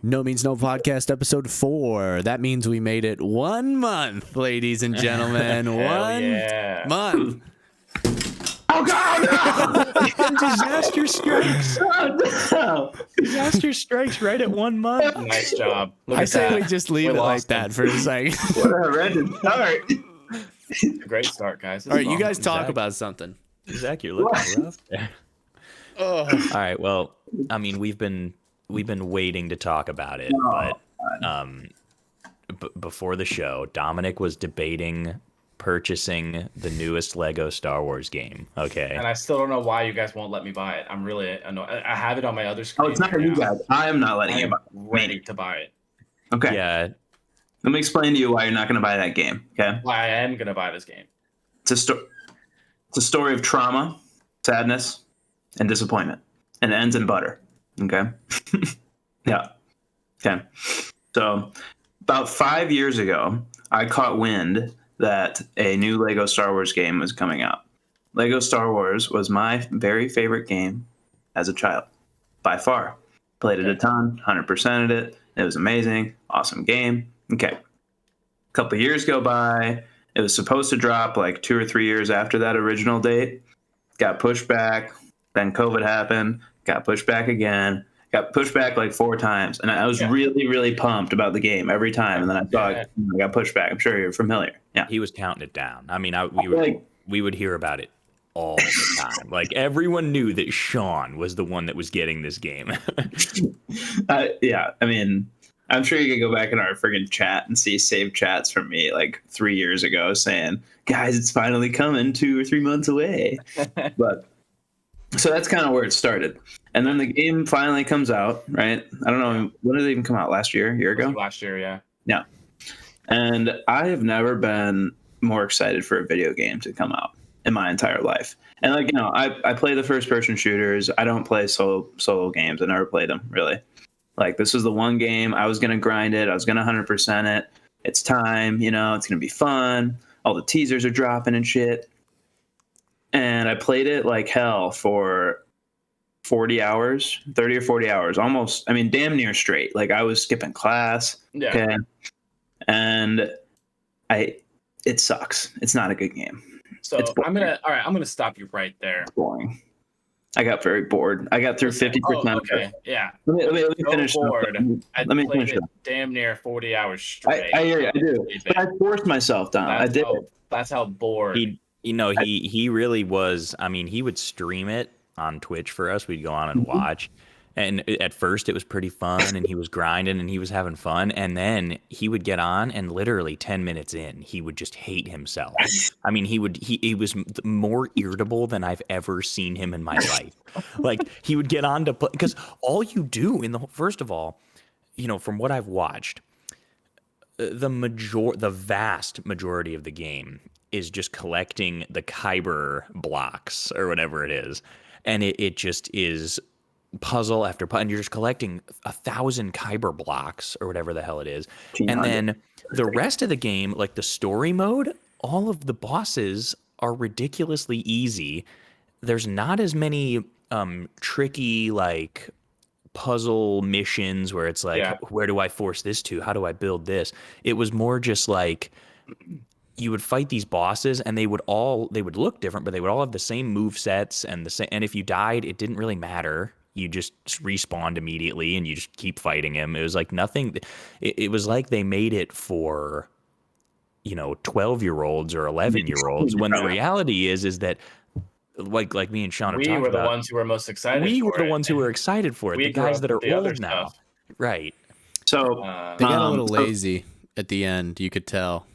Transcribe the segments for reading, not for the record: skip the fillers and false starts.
No Means No podcast episode 4. That means we made it 1 month, ladies and gentlemen. Hell 1 month. Oh God! No! Disaster strikes. Oh, no! Disaster strikes right at 1 month. Nice job. Look I at say that. we just leave We it like lost that for a second. What a horrendous start. Great start, guys. All right, you guys talk Zach. about something. Zach, you're looking rough there. Oh. All right. Well, I mean, we've been waiting to talk about it, but before the show, Dominic was debating purchasing the newest Lego Star Wars game. Okay. And I still don't know why you guys won't let me buy it. I'm really annoyed. I have it on my other screen. Oh, it's not for right you now. guys. I am not letting I you am buy ready to buy it. Okay. Yeah. Let me explain to you why you're not going to buy that game. Okay. Why I am gonna buy this game. It's a story of trauma, sadness, and disappointment, and it ends in butter. Okay. Yeah. Okay. So about 5 years ago, I caught wind that a new Lego Star Wars game was coming out. Lego Star Wars was my very favorite game as a child, by far. Played it a ton, 100%ed it. It was amazing, awesome game. Okay. A couple years go by. It was supposed to drop like 2 or 3 years after that original date. Got pushed back. Then COVID happened. Got pushed back again. Got pushed back like 4 times. And I was really, really pumped about the game every time. And then I saw it got pushed back. I'm sure you're familiar. Yeah. He was counting it down. I mean, Like- we would hear about it all the time. Like everyone knew that Sean was the one that was getting this game. Yeah. I mean, I'm sure you could go back in our friggin' chat and see saved chats from me like 3 years ago saying, guys, it's finally coming 2 or 3 months away. But so that's kind of where it started. And then the game finally comes out, right? I don't know. When did it even come out? Last year? A year ago? Last year, yeah. Yeah. And I have never been more excited for a video game to come out in my entire life. And like, you know, I play the first person shooters. I don't play solo games. I never played them really. Like this was the one game I was going to grind it. I was going to 100% it. It's time, you know, it's going to be fun. All the teasers are dropping and shit. And I played it like hell for 40 hours, 30 or 40 hours, almost, I mean, damn near straight. Like I was skipping class. Yeah. Okay. And it sucks. It's not a good game. So It's boring. I'm gonna stop you right there. It's boring. I got very bored. I got through 50% Oh, of okay. it. Yeah. Let me So finish. bored. I Let me played finish it it. damn near 40 hours straight. I hear you. I do. But I forced myself down. I did it. That's how bored. He really was. I mean, he would stream it on Twitch for us. We'd go on and watch. And at first it was pretty fun and he was grinding and he was having fun. And then he would get on and literally 10 minutes in, he would just hate himself. I mean, he was more irritable than I've ever seen him in my life. Like he would get on to play because all you do first of all, you know, from what I've watched, the vast majority of the game is just collecting the Kyber blocks or whatever it is. And it just is puzzle after puzzle, and you're just collecting 1,000 Kyber blocks or whatever the hell it is. And then the rest of the game, like the story mode, all of the bosses are ridiculously easy. There's not as many tricky like puzzle missions where it's like, where do I force this to? How do I build this? It was more just like you would fight these bosses and they would look different, but they would all have the same move sets and and if you died, it didn't really matter. You just respawned immediately and you just keep fighting him. It was like nothing. It was like they made it for, you know, 12-year-olds or 11-year-olds when the reality is that like me and Sean have talked about. We were the ones who were most excited. We were the ones who were excited for it. The guys that are old now. Stuff. Right. So They got a little lazy at the end, you could tell.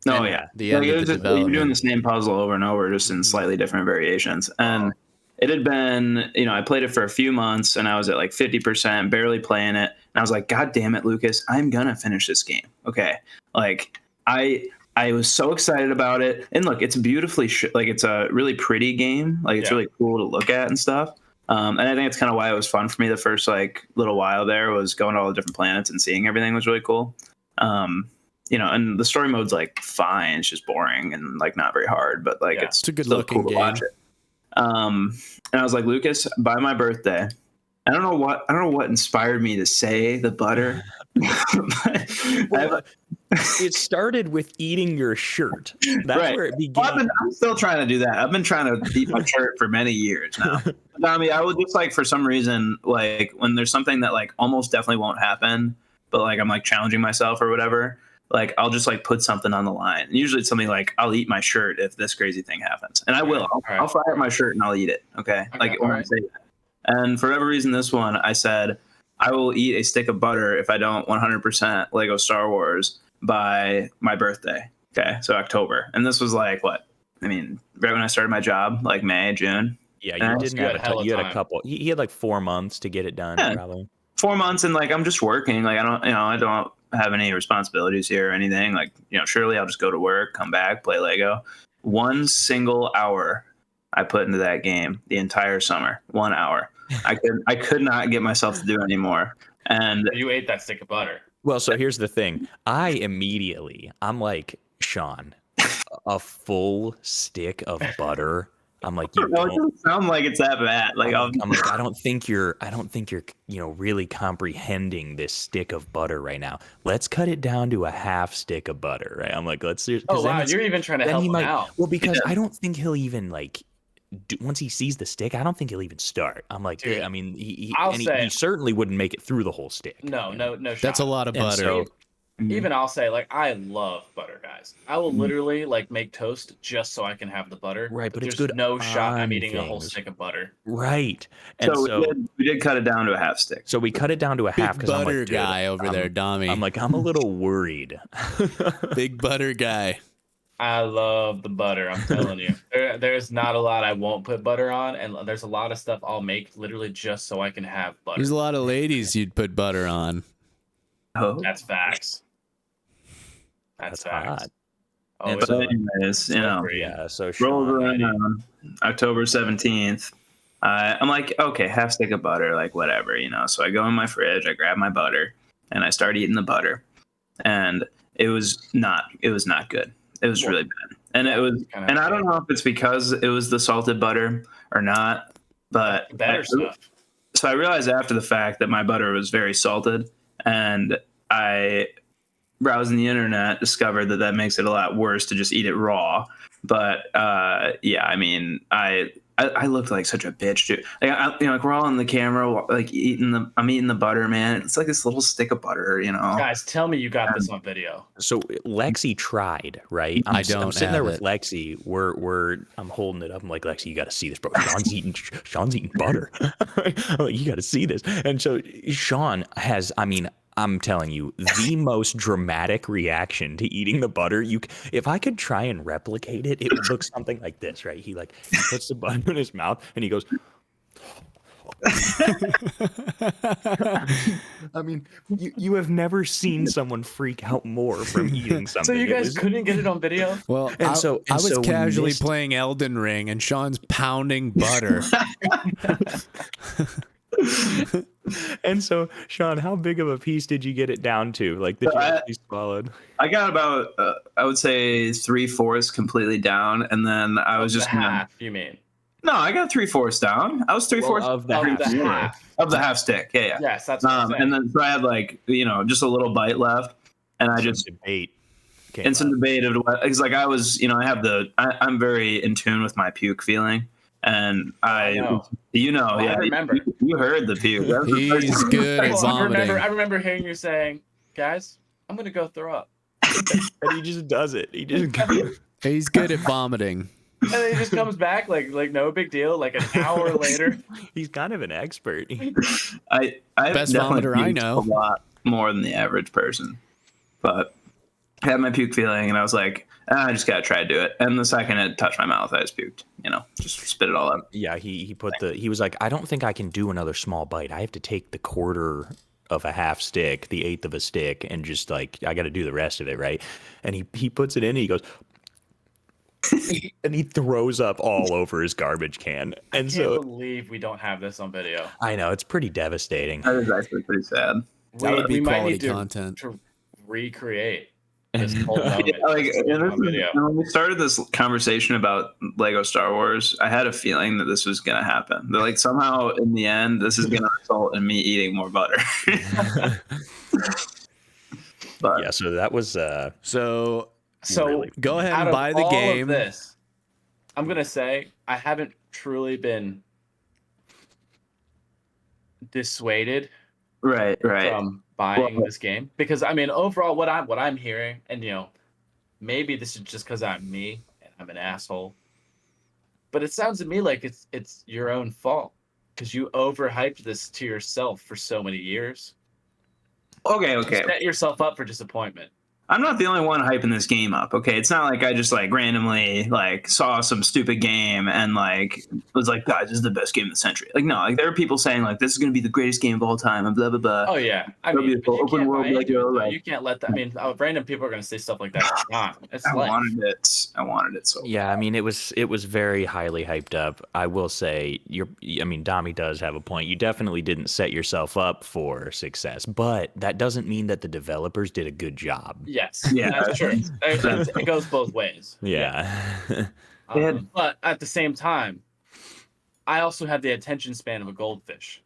Oh, And yeah. the end of the You're development. doing the same puzzle over and over, just in slightly different variations. And it had been, you know, I played it for a few months and I was at like 50%, barely playing it. And I was like, God damn it, Lucas, I'm going to finish this game. Okay. Like, I was so excited about it. And look, it's beautifully, like, it's a really pretty game. Like, it's really cool to look at and stuff. And I think it's kind of why it was fun for me the first, like, little while there was going to all the different planets and seeing everything was really cool. You know, and the story mode's like fine. It's just boring and like not very hard, but like it's a good still looking cool to game. watch it. And I was like, Lucas, by my birthday, I don't know what inspired me to say the butter. Well, it started with eating your shirt. That's Right. where it began. Well, I'm still trying to do that. I've been trying to eat my shirt for many years now. I mean, I would just like, for some reason, like when there's something that like almost definitely won't happen, but like I'm like challenging myself or whatever, like I'll just like put something on the line. And usually it's something like I'll eat my shirt if this crazy thing happens, and I will. I'll fry up my shirt and I'll eat it. Okay, like when I say that. And for whatever reason, this one I said I will eat a stick of butter if I don't 100% Lego Star Wars by my birthday. Okay, so October, and this was like what? I mean, right when I started my job, like May, June. Yeah, And you didn't have you had a couple. He had like 4 months to get it done, Yeah. probably. 4 months, and like I'm just working. Like I don't have any responsibilities here or anything. Like surely I'll just go to work, come back, play Lego. 1 single hour I put into that game the entire summer. 1 hour. I could not get myself to do it anymore. And You ate that stick of butter. Well, so here's the thing. I'm like, Sean, a full stick of butter. I'm like, you no, it don't. doesn't sound like it's that bad. Like I'm like, I don't think you're really comprehending this stick of butter right now. Let's cut it down to a half stick of butter, right? I'm like, let's. Oh wow, you're even trying to help him out. Well, because I don't think he'll even like. Once he sees the stick, I don't think he'll even start. I'm like, Dude, I mean, he certainly wouldn't make it through the whole stick. No. That's a lot of And butter. so- Even I'll say, like, I love butter, guys. I will literally like make toast just so I can have the butter. Right, but it's there's good no shot I'm on eating a whole things. stick of butter. Right. And so we did cut it down to a half stick. So we cut it down to a half Big because I'm butter like, dude, guy over there, Dommy. I'm like, I'm a little worried. Big butter guy. I love the butter. I'm telling you, there's not a lot I won't put butter on, and there's a lot of stuff I'll make literally just so I can have butter. There's a lot of ladies you'd put butter on. Oh, That's facts. That's facts. hot. Oh, And it's but anyways, so great. Yeah. So rolls Sean, around October 17th. I'm like, okay, half stick of butter, like whatever, So I go in my fridge, I grab my butter, and I start eating the butter, and it was not good. It was really bad, and it was, and I don't know if it's because it was the salted butter or not, but Better stuff. So I realized after the fact that my butter was very salted, and I, browsing the internet, discovered that makes it a lot worse to just eat it raw. But yeah, I mean, I looked like such a bitch, dude. Like we're all on the camera, like I'm eating the butter, man. It's like this little stick of butter, Guys, tell me you got this on video. So Lexi tried, right? I'm sitting there with Lexi. I'm holding it up. I'm like, Lexi, you got to see this, bro. Sean's eating butter. I'm like, you got to see this. And so Sean has, I'm telling you, the most dramatic reaction to eating the butter. If I could try and replicate it, it would look something like this, right? He puts the butter in his mouth and he goes. I mean, you have never seen someone freak out more from eating something. So you guys couldn't get it on video? Well, I was casually playing Elden Ring, and Sean's pounding butter. And so, Sean, how big of a piece did you get it down to? Like, did you actually swallow? I got about, I would say 3/4 completely down, and then I was just half. You mean? No, I got 3/4 down. I was 3/4 of the half. Of the half stick. Yeah. Yes, that's what I'm saying. And then so I had like just a little bite left, and I just debate. And some debate of what, because like I was, I'm very in tune with my puke feeling. And I remember. You heard the puke. He's good at vomiting. I remember hearing you saying, "Guys, I'm gonna go throw up," and he just does it. He's good at vomiting. And then he just comes back like no big deal. Like an hour later, he's kind of an expert. I best vomiter I know. A lot more than the average person, but I had my puke feeling, and I was like, I just gotta try to do it. And the second it touched my mouth, I just puked. Just spit it all out. Yeah, he was like, I don't think I can do another small bite. I have to take the quarter of a half stick, the eighth of a stick, and just like I got to do the rest of it, right? And he puts it in, and he goes, and he throws up all over his garbage can. And I can't believe we don't have this on video. I know, it's pretty devastating. That is actually pretty sad. That would be we might quality need content. to recreate this whole moment. Like, just and on video. when we started this conversation about Lego Star Wars, I had a feeling that this was gonna happen. That like somehow in the end, this is gonna result in me eating more butter. But Yeah, so that was So So really go ahead out and of buy the all game. of this, I'm gonna say I haven't truly been dissuaded right. from buying Well- this game because I mean overall what I'm hearing, and maybe this is just because I'm me and I'm an asshole, but it sounds to me like it's your own fault because you overhyped this to yourself for so many years. Okay. You set yourself up for disappointment. I'm not the only one hyping this game up. Okay, it's not like I just like randomly like saw some stupid game and like was like, guys, this is the best game of the century. Like, no, like there are people saying like this is gonna be the greatest game of all time and blah blah blah. Oh yeah, I It'll mean, be but you open can't world buy into Lego, it, though. like- You can't let that. I mean, random people are gonna say stuff like that. It's I life. wanted it. I wanted it so. yeah, I mean it was very highly hyped up. I will say Dami does have a point. You definitely didn't set yourself up for success, but that doesn't mean that the developers did a good job. Yes, Yeah. that's true. It goes both ways. Yeah. They had- But at the same time, I also have the attention span of a goldfish.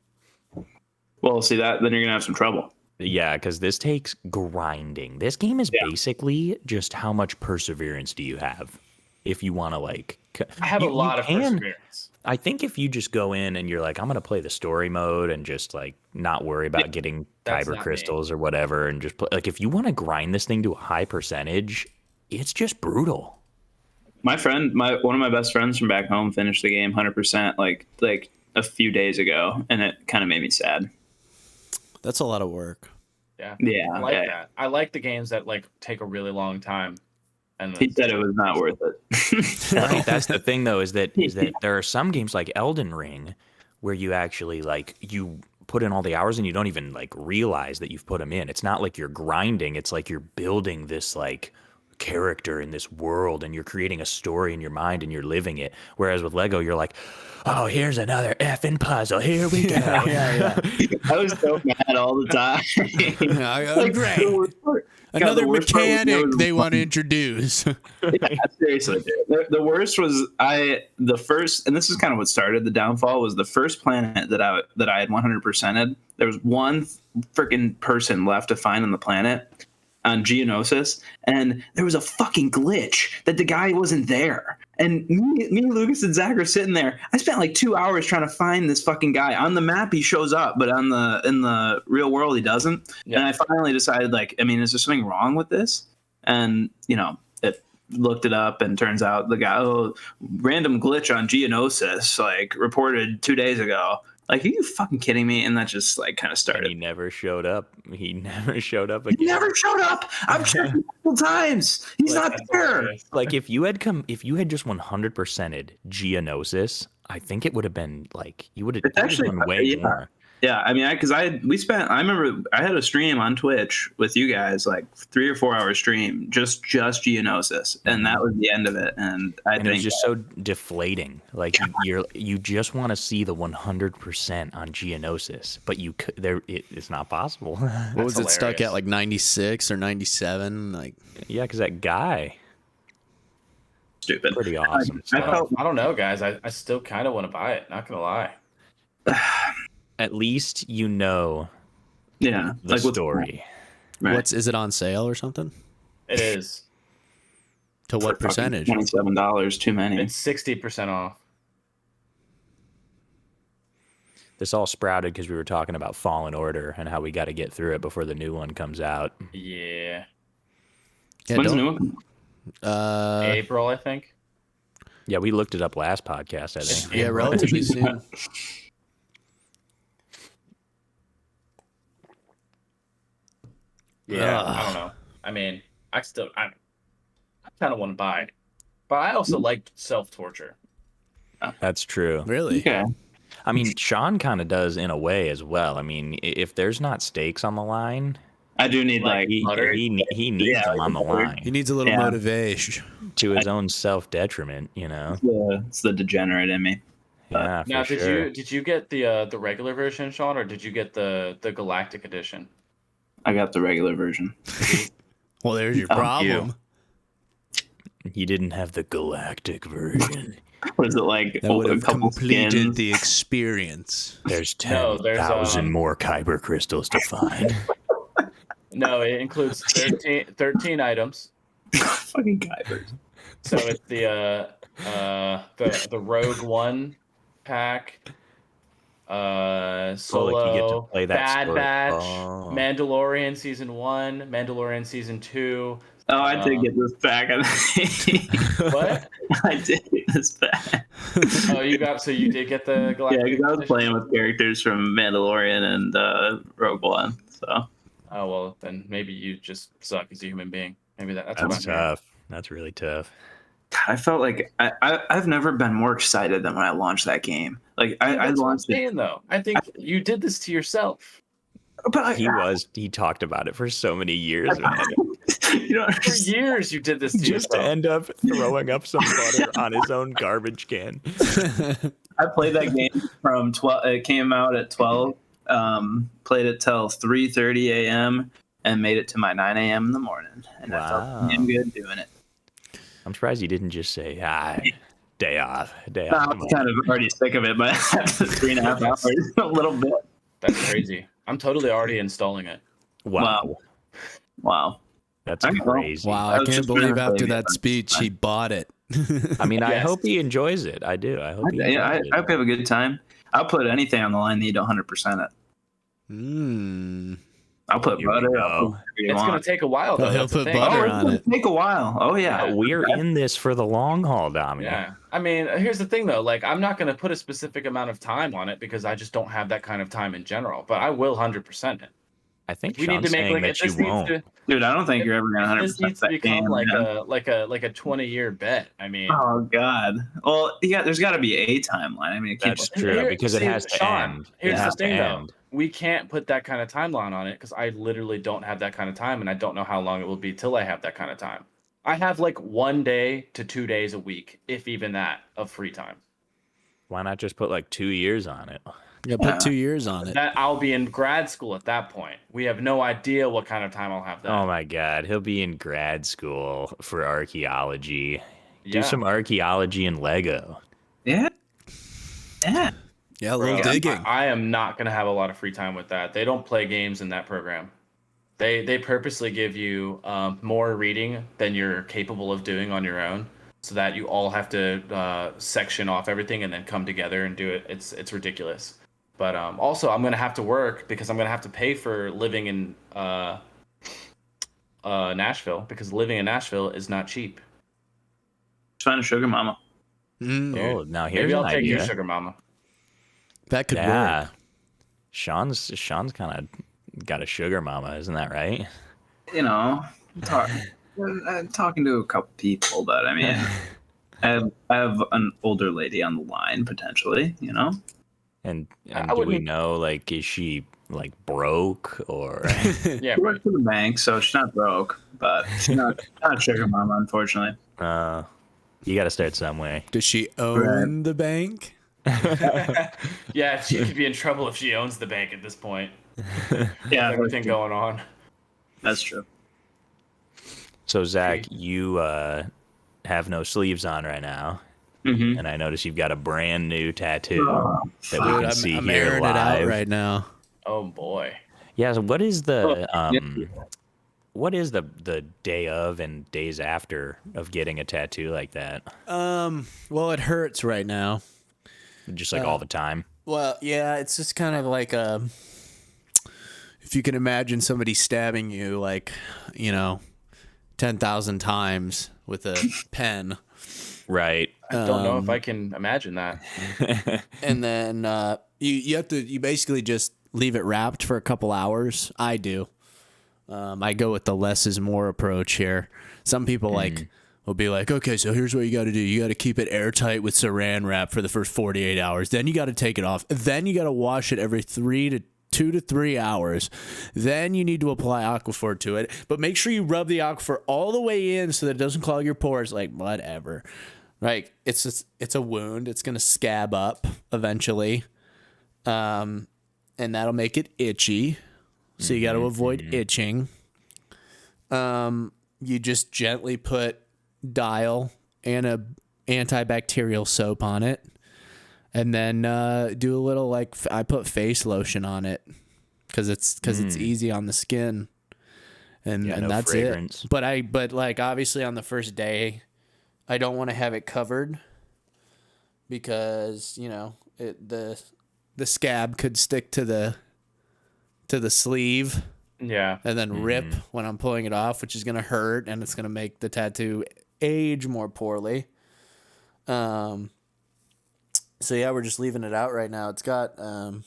Well, see that then you're gonna have some trouble. Yeah, because this takes grinding. This game is Yeah. basically just how much perseverance do you have if you want to like. I have a lot of perseverance. I think if you just go in and you're like, I'm gonna play the story mode and just like not worry about getting that's kyber not me. crystals or whatever, and just play, like if you want to grind this thing to a high percentage, it's just brutal. My friend, one of my best friends from back home finished the game 100% like a few days ago, and it kind of made me sad. That's a lot of work. Yeah, Yeah, I like yeah. that. I like the games that like take a really long time. And He said it was not worth it. Right, that's the thing though, is that there are some games like Elden Ring where you actually like you put in all the hours and you don't even like realize that you've put them in. It's not like you're grinding, it's like you're building this like character in this world and you're creating a story in your mind and you're living it. Whereas with Lego, you're like, oh, here's another effing puzzle. Here we go. Yeah. I was so mad all the time. Like, Great. the worst part- God, Another the worst part was mechanic there was they want to introduce. Yeah, seriously, dude. The worst was the first, and this is kind of what started the downfall. Was the first planet that I had 100%ed. There was one freaking person left to find on the planet on Geonosis, and there was a fucking glitch that the guy wasn't there. And me, Lucas, and Zach are sitting there. I spent like 2 hours trying to find this fucking guy. On the map, he shows up, but in the real world, he doesn't. Yeah. And I finally decided, like, I mean, is there something wrong with this? And it looked it up, and turns out the guy, random glitch on Geonosis, like reported 2 days ago. Like, are you fucking kidding me? And that just like kind of And started. he never showed up. He never showed up again. He never showed up. I've checked multiple times. He's Like, not that's there. hilarious. Like if you had just 100%ed Geonosis, I think it would have been like you would have actually- done way yeah. more. Yeah, I mean, I remember I had a stream on Twitch with you guys, like 3 or 4 hour stream, just Geonosis, and that was the end of it. And I And it was think just so deflating. Like you just want to see the 100% on Geonosis, but it's not possible. What was it stuck hilarious. at, like 96 or 97? Like, Yeah, because that guy, stupid. pretty awesome. I stuff. felt I don't know, guys. I still kind of want to buy it. Not gonna lie. At least you know yeah, the like what's- story. Right. is it on sale or something? It is. To what For fucking percentage? $27, too many. It's 60% off. This all sprouted because we were talking about Fallen Order and how we got to get through it before the new one comes out. Yeah. Yeah, When's the don't- new one? April, I think. Yeah, we looked it up last podcast, I think. yeah, relatively soon. Yeah. Ugh. I don't know. I mean, I kind of want to buy it, but I also like self torture. That's true. Really? Okay. I mean, Sean kind of does in a way as well. I mean, if there's not stakes on the line, I do need like he butter? he needs Yeah, them on the butter. line He needs a little Yeah. motivation. to his own self detriment. You know. it's the degenerate in me. Yeah, for Now, sure. did you get the regular version, Sean, or did you get the Galactic edition? I got the regular version. Well, there's your Oh, problem. You didn't have the galactic version. Was it like That would a have couple completed skins? the experience. There's No, there's, 10,000 more kyber crystals to find. No, it includes 13 items. Fucking Kybers. So it's the Rogue One pack, Solo, you get to play that Bad story. Batch, Oh. Mandalorian season 1, Mandalorian season 2. Oh, I did get this back. What? I did get this back. Oh, you did get the Yeah, Galactic because I was Edition? playing with characters from Mandalorian and Rogue One. So Oh well, then maybe you just suck as a human being. Maybe that's what That's I'm hearing. tough. That's really tough. God, I felt like I've never been more excited than when I launched that game. Like I That's what I'm launched it, saying, though. I think you did this to yourself. but He talked about it for so many years, man. you know, For years, you did this to Just to yourself. end up throwing up some butter on his own garbage can. I played that game from 12. It came out at 12. Played it till 3:30 a.m. and made it to my 9 a.m. in the morning, and I Wow. felt damn good doing it. I'm surprised you didn't just say, day off. I was kind of already sick of it, but after 3.5 hours, a little bit. That's crazy. I'm totally already installing it. Wow. Wow. That's I know. crazy. Wow, I I was can't just believe gonna after say that that. speech he bought it. I mean, I Yes. hope he enjoys it. I do. I hope he enjoys I it. hope you have a good time. I'll put anything on the line that you don't 100% it. I'll put Here we butter. go. I'll put whatever you It's gonna want. take a while, though. Oh, he'll That's the put thing. butter Oh, on it's gonna it. take a while. Oh yeah. Yeah. We're in this for the long haul, Dami. Yeah. I mean, here's the thing, though. Like, I'm not gonna put a specific amount of time on it because I just don't have that kind of time in general. But I will 100% it. I think We need Sean's to make saying like that you this needs won't. to Dude, I don't think you're ever gonna 100% this needs to that become game, like man. a 20-year bet. I mean, Oh God. Well, yeah. There's got to be a timeline. I mean, it can't That's just- true, because it has to Sean, end. It Here's the has to thing, though. end. We can't put that kind of timeline on it because I literally don't have that kind of time, and I don't know how long it will be till I have that kind of time. I have like 1 day to 2 days a week, if even that, of free time. Why not just put like 2 years on it? Yeah, put 2 years on it. That I'll be in grad school at that point. We have no idea what kind of time I'll have then. Oh my God, he'll be in grad school for archaeology. Do Yeah. some archaeology in Lego. Yeah. Yeah. Yeah, a little Bro, digging. I am not gonna have a lot of free time with that. They don't play games in that program. They purposely give you more reading than you're capable of doing on your own, so that you all have to section off everything and then come together and do it. It's ridiculous. But also, I'm gonna have to work because I'm gonna have to pay for living in Nashville, because living in Nashville is not cheap. Just find a sugar mama. Mm, Dude, Oh, now here's Maybe an I'll take idea. your sugar mama. that could Yeah, work. Sean's kind of got a sugar mama, isn't that right? You know, I'm talking to a couple people, but I mean, I have an older lady on the line potentially. You know. And I do we wouldn't- know, like, is she like broke or? Yeah, She works for the bank, so she's not broke, but she's not a sugar mama, unfortunately. You got to start somewhere. Does she own the bank? yeah. She could be in trouble if she owns the bank at this point. Yeah, Everything going on. that's true. So Zach, you have no sleeves on right now, Mm-hmm. and I notice you've got a brand new tattoo that we Dude, can see I'm here airing live. it out right now. Oh boy. Yeah. So what is the yeah. what is the day of and days after of getting a tattoo like that? Well, it hurts right now. Just like all the time. Well, yeah, it's just kind of like if you can imagine somebody stabbing you, like, 10,000 times with a pen, Right. I don't know if I can imagine that. and then you basically just leave it wrapped for a couple hours. I do. I go with the less is more approach here. Some people will be like, okay, so here's what you got to do. You got to keep it airtight with saran wrap for the first 48 hours. Then you got to take it off. Then you got to wash it every 2 to 3 hours. Then you need to apply Aquaphor to it. But make sure you rub the Aquaphor all the way in so that it doesn't clog your pores. Like, whatever. Like, it's a wound. It's going to scab up eventually. And that'll make it itchy. So you got to avoid itching. You just gently put Dial and a antibacterial soap on it, and then do a little I put face lotion on it because it's easy on the skin, and no that's fragrance. it. But obviously on the first day, I don't want to have it covered because the scab could stick to the sleeve. Yeah. And then rip when I'm pulling it off, which is going to hurt, and it's going to make the tattoo age more poorly. So yeah, we're just leaving it out right now. It's got a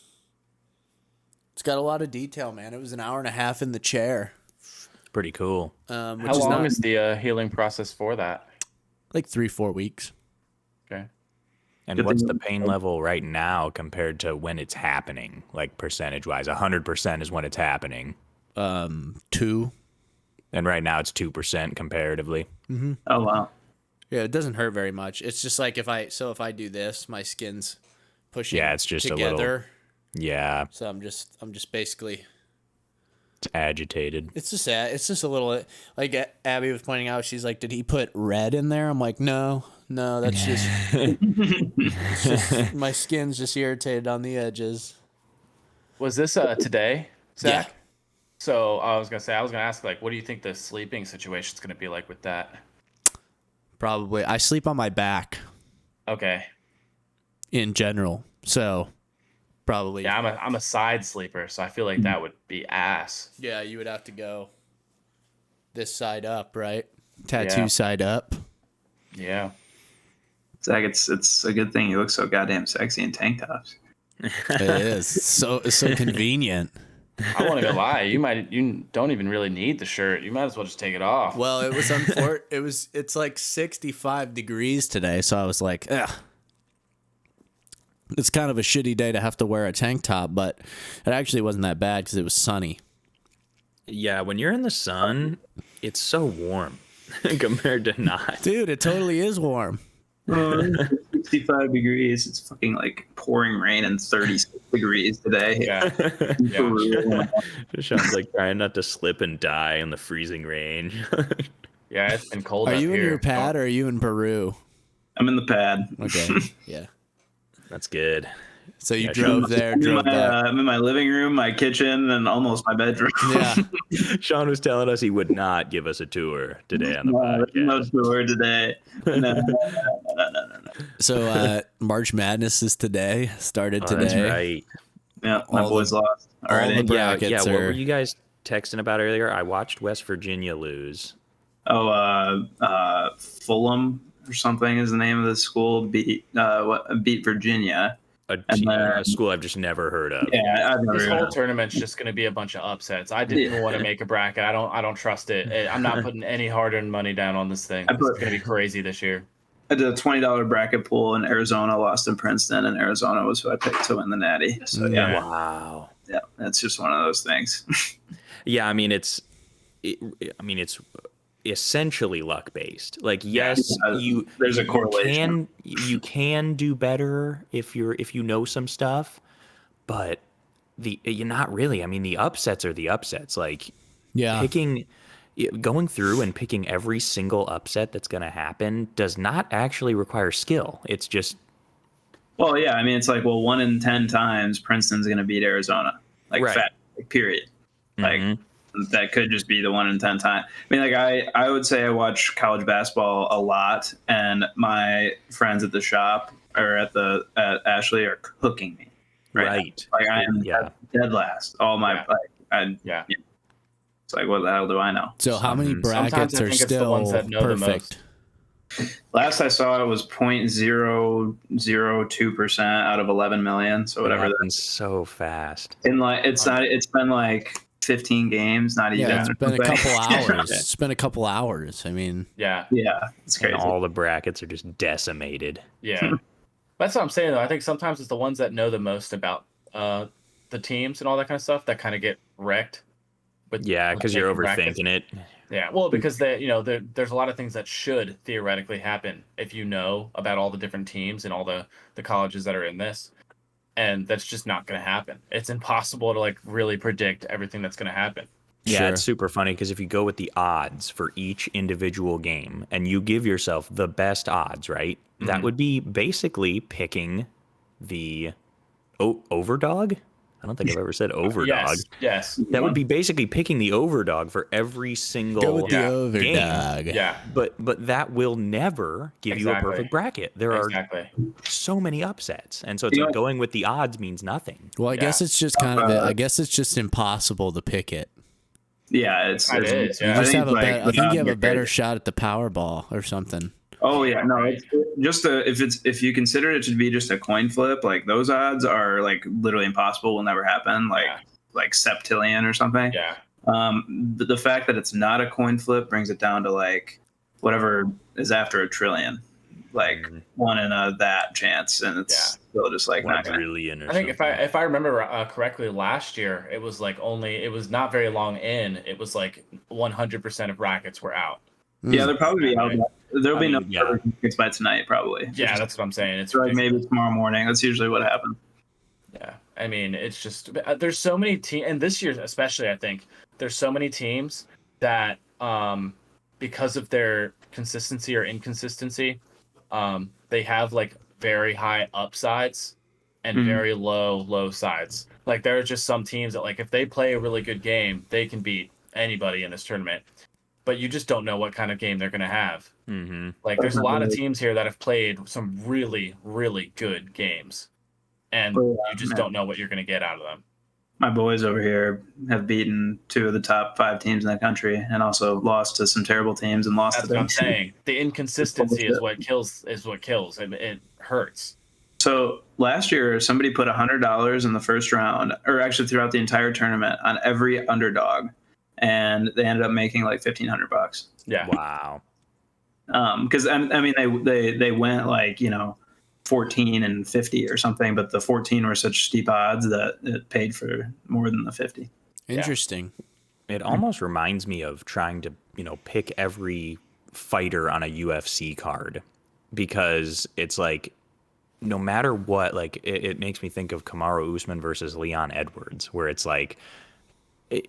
lot of detail, man. It was an hour and a half in the chair. Pretty cool. How long is the healing process for that? Like 3-4 weeks. Okay. And Good what's thing- the pain level right now compared to when it's happening, like percentage wise? 100% is when it's happening. 2. And right now it's 2% comparatively. Oh wow. Yeah, it doesn't hurt very much. It's just like if I do this, my skin's pushing Yeah, it's just a little- together. Yeah, So I'm just basically it's agitated. it's just a little like Abby was pointing out. She's like, "Did he put red in there?" I'm like, "No, that's just, it's just my skin's just irritated on the edges." Was this today, Zach? Yeah. So I was gonna ask, like, what do you think the sleeping situation's gonna be like with that? Probably. I sleep on my back Okay. in general, so probably. Yeah, I'm a side sleeper, so I feel like that would be ass. Yeah, you would have to go this side up, right? Tattoo Yeah. side up. Yeah. Zach, it's a good thing you look so goddamn sexy in tank tops. It is. It's so convenient. I won't even lie. You don't even really need the shirt. You might as well just take it off. Well, it was it's like 65 degrees today, so I was like, ugh. It's kind of a shitty day to have to wear a tank top, but it actually wasn't that bad because it was sunny. Yeah, when you're in the sun, it's so warm compared to not. Dude, it totally is warm. 65 degrees. It's fucking like pouring rain and 36 degrees today. Yeah. Yeah. Sean's like trying not to slip and die in the freezing rain. Yeah, it's been cold Are up you in here. your pad or are you in Peru? I'm in the pad. Okay. Yeah. That's good. So you Yeah, drove there, drove back. I'm in my living room, my kitchen, and almost my bedroom. Yeah. Sean was telling us he would not give us a tour today on the No podcast. tour today. No. So March Madness is today. Started Oh, today. that's right. Yeah, my All boys lost all already. the- Yeah, Brackets what are- were you guys texting about earlier? I watched West Virginia lose. Fulham or something is the name of the school. Beat Virginia. A school I've just never heard of. Yeah, I've never This heard whole of it. tournament's just going to be a bunch of upsets. I didn't even want to make a bracket. I don't trust it. I'm not putting any hard-earned money down on this thing. I It's put- going to be crazy this year. I did a $20 bracket pool, and Arizona lost in Princeton, and Arizona was who I picked to win the Natty. So yeah, Wow. that's just one of those things. Yeah, I mean it's essentially luck based. Like yes, there's a you correlation. you can do better if you know some stuff, but you're not really. I mean, the upsets are the upsets. Like Yeah. going through and picking every single upset that's going to happen does not actually require skill. It's just Well, yeah, I mean, it's like, 1 in 10 times Princeton's going to beat Arizona, like Right. period. Like Mhm. that could just be the 1 in 10 time. I mean, like I would say I watch college basketball a lot, and my friends at the shop or at Ashley are cooking me. right. Now. Like I am Yeah. dead last. All my Yeah. It's like, what the hell do I know? So how many Sometimes brackets I are think it's the ones still that know the perfect? Last I saw it was 0.002% out of 11 million. So It whatever that. happens so fast. In like it's been like 15 games, not even. Yeah, it's been a something. couple hours. It's been a couple hours. I mean, Yeah. Yeah, it's crazy. And all the brackets are just decimated. Yeah. That's what I'm saying, though. I think sometimes it's the ones that know the most about the teams and all that kind of stuff that kind of get wrecked. Yeah, because you're making brackets. overthinking it. Yeah, well, because there's a lot of things that should theoretically happen if you know about all the different teams and all the colleges that are in this, and that's just not going to happen. It's impossible to like really predict everything that's going to happen. Yeah, Sure. it's super funny because if you go with the odds for each individual game and you give yourself the best odds, right? That would be basically picking the overdog. I don't think I've ever said overdog. Yes. That would be basically picking the overdog for every single Go with the Yeah. game. overdog. Yeah. But that will never give you a Exactly. perfect bracket. There are Exactly. so many upsets, and so it's You like know- going with the odds means nothing. Well, I Yeah. guess it's just kind of. I guess it's just impossible to pick it. Yeah, it's It is, You yeah. just think, have a like, better. I the think odds you have a get better crazy. shot at the Powerball or something. Oh yeah, no, it's just if you consider it to be just a coin flip, like those odds are like literally impossible, will never happen, like septillion or something. Yeah. The fact that it's not a coin flip brings it down to like whatever is after a trillion, like one in a that chance, and it's still just like not gonna. Brilliant. I think if I remember correctly, last year it was like it was not very long in. It was like 100% of brackets were out. Yeah, they'll probably be out. There'll be no yeah. brackets by tonight, probably. Yeah, that's what I'm saying. It's Or like maybe ridiculous. tomorrow morning. That's usually what happens. Yeah, I mean, it's just there's so many teams, and this year especially, I think there's so many teams that because of their consistency or inconsistency, they have like very high upsides and Mhm. very low sides. Like there are just some teams that like if they play a really good game, they can beat anybody in this tournament. But you just don't know what kind of game they're going to have. Mm-hmm. Like there's a lot of teams here that have played some really good games, and Oh, you yeah, just man. don't know what you're going to get out of them. My boys over here have beaten 2 of the top 5 teams in the country, and also lost to some terrible teams and lost That's to what them. I'm saying. The inconsistency is what kills. It hurts. So last year, somebody put $100 in the first round, or actually throughout the entire tournament, on every underdog, and they ended up making like $1,500. Yeah. Wow. Because I mean, they went like 14 and 50 or something, but the 14 were such steep odds that it paid for more than the 50. Interesting. It almost reminds me of trying to, pick every fighter on a UFC card, because it's like, no matter what, like it makes me think of Kamaru Usman versus Leon Edwards, where it's like,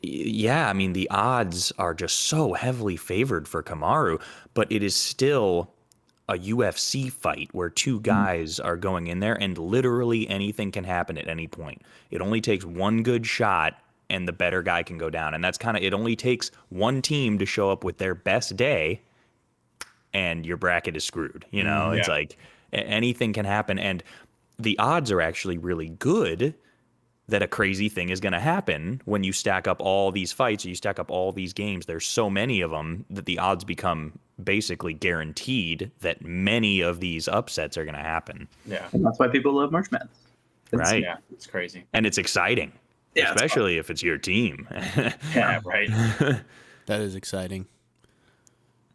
yeah, I mean, the odds are just so heavily favored for Kamaru, but it is still a UFC fight where two guys are going in there and literally anything can happen at any point. It only takes one good shot and the better guy can go down. And that's it only takes one team to show up with their best day and your bracket is screwed. It's like anything can happen. And the odds are actually really good that a crazy thing is going to happen when you stack up all these fights or you stack up all these games. There's so many of them that the odds become basically guaranteed that many of these upsets are going to happen. Yeah. And that's why people love March Madness. Right. Yeah. It's crazy. And it's exciting, Yeah, it's especially if it's your team. Yeah. Right. That is exciting.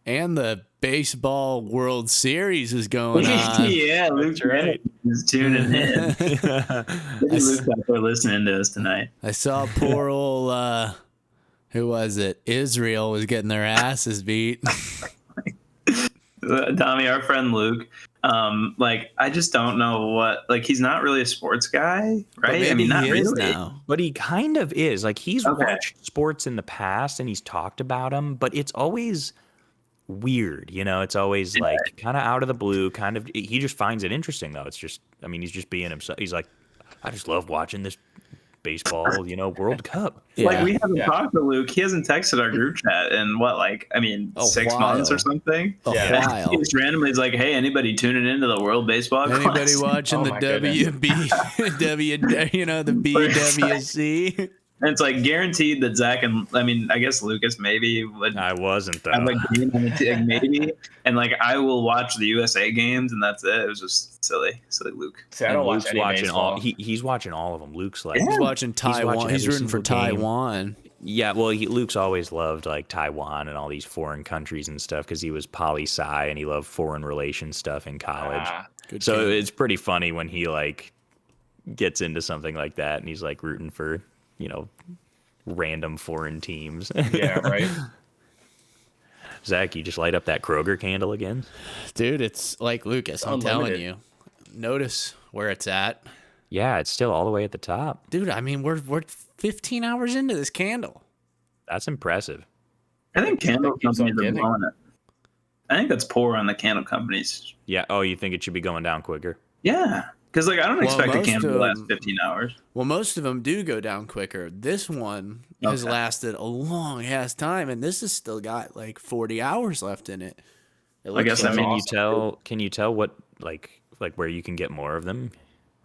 And the baseball World Series is going on. Yeah, Luke right. is tuning in. Maybe Luke's out there listening to us tonight. I saw poor old who was it? Israel was getting their asses beat. Tommy, our friend Luke, I just don't know what, he's not really a sports guy, But right? maybe I mean, not he is really. now. But he kind of is. Like, he's Okay. watched sports in the past and he's talked about them, but it's always weird. It's always like kind of out of the blue, he just finds it interesting though. It's just, I mean, he's just being himself. He's like, I just love watching this baseball, World Cup. Yeah. We haven't Yeah. talked to Luke. He hasn't texted our group chat in A 6 while. months or something. A Yeah. while. He just randomly is like, hey, anybody tuning into the World Baseball Anybody Classic? watching Oh the my goodness. the BWC? And it's like guaranteed that Zach and I guess Lucas maybe would I wasn't though. have a game on the maybe, and I will watch the USA games, and that's it. It was just silly Luke. See, I And don't watch Luke's any watching baseball. all. He's watching all of them. Luke's like, He's watching Taiwan. watching He's every rooting for single game. Taiwan. yeah. Well, Luke's always loved like Taiwan and all these foreign countries and stuff because he was poli sci and he loved foreign relations stuff in college. Good So kid. it's pretty funny when he gets into something like that and he's rooting for random foreign teams. Yeah. Right. Zach, you just light up that Kroger candle again? Dude, it's like Lucas. I'm telling Unlimited. you. Notice where it's at. Yeah, it's still all the way at the top. Dude, I mean, we're 15 hours into this candle. That's impressive. I think candle keeps on companies are giving. blowing it. I think that's poor on the candle companies. Yeah. Oh, you think it should be going down quicker? Yeah, because like I don't Well, expect a most candle to of last them- 15 hours. Well, most of them do go down quicker. This one has Okay. lasted a long ass time, and this has still got like 40 hours left in it. It I guess looks I like. mean- Can you tell what like where you can get more of them?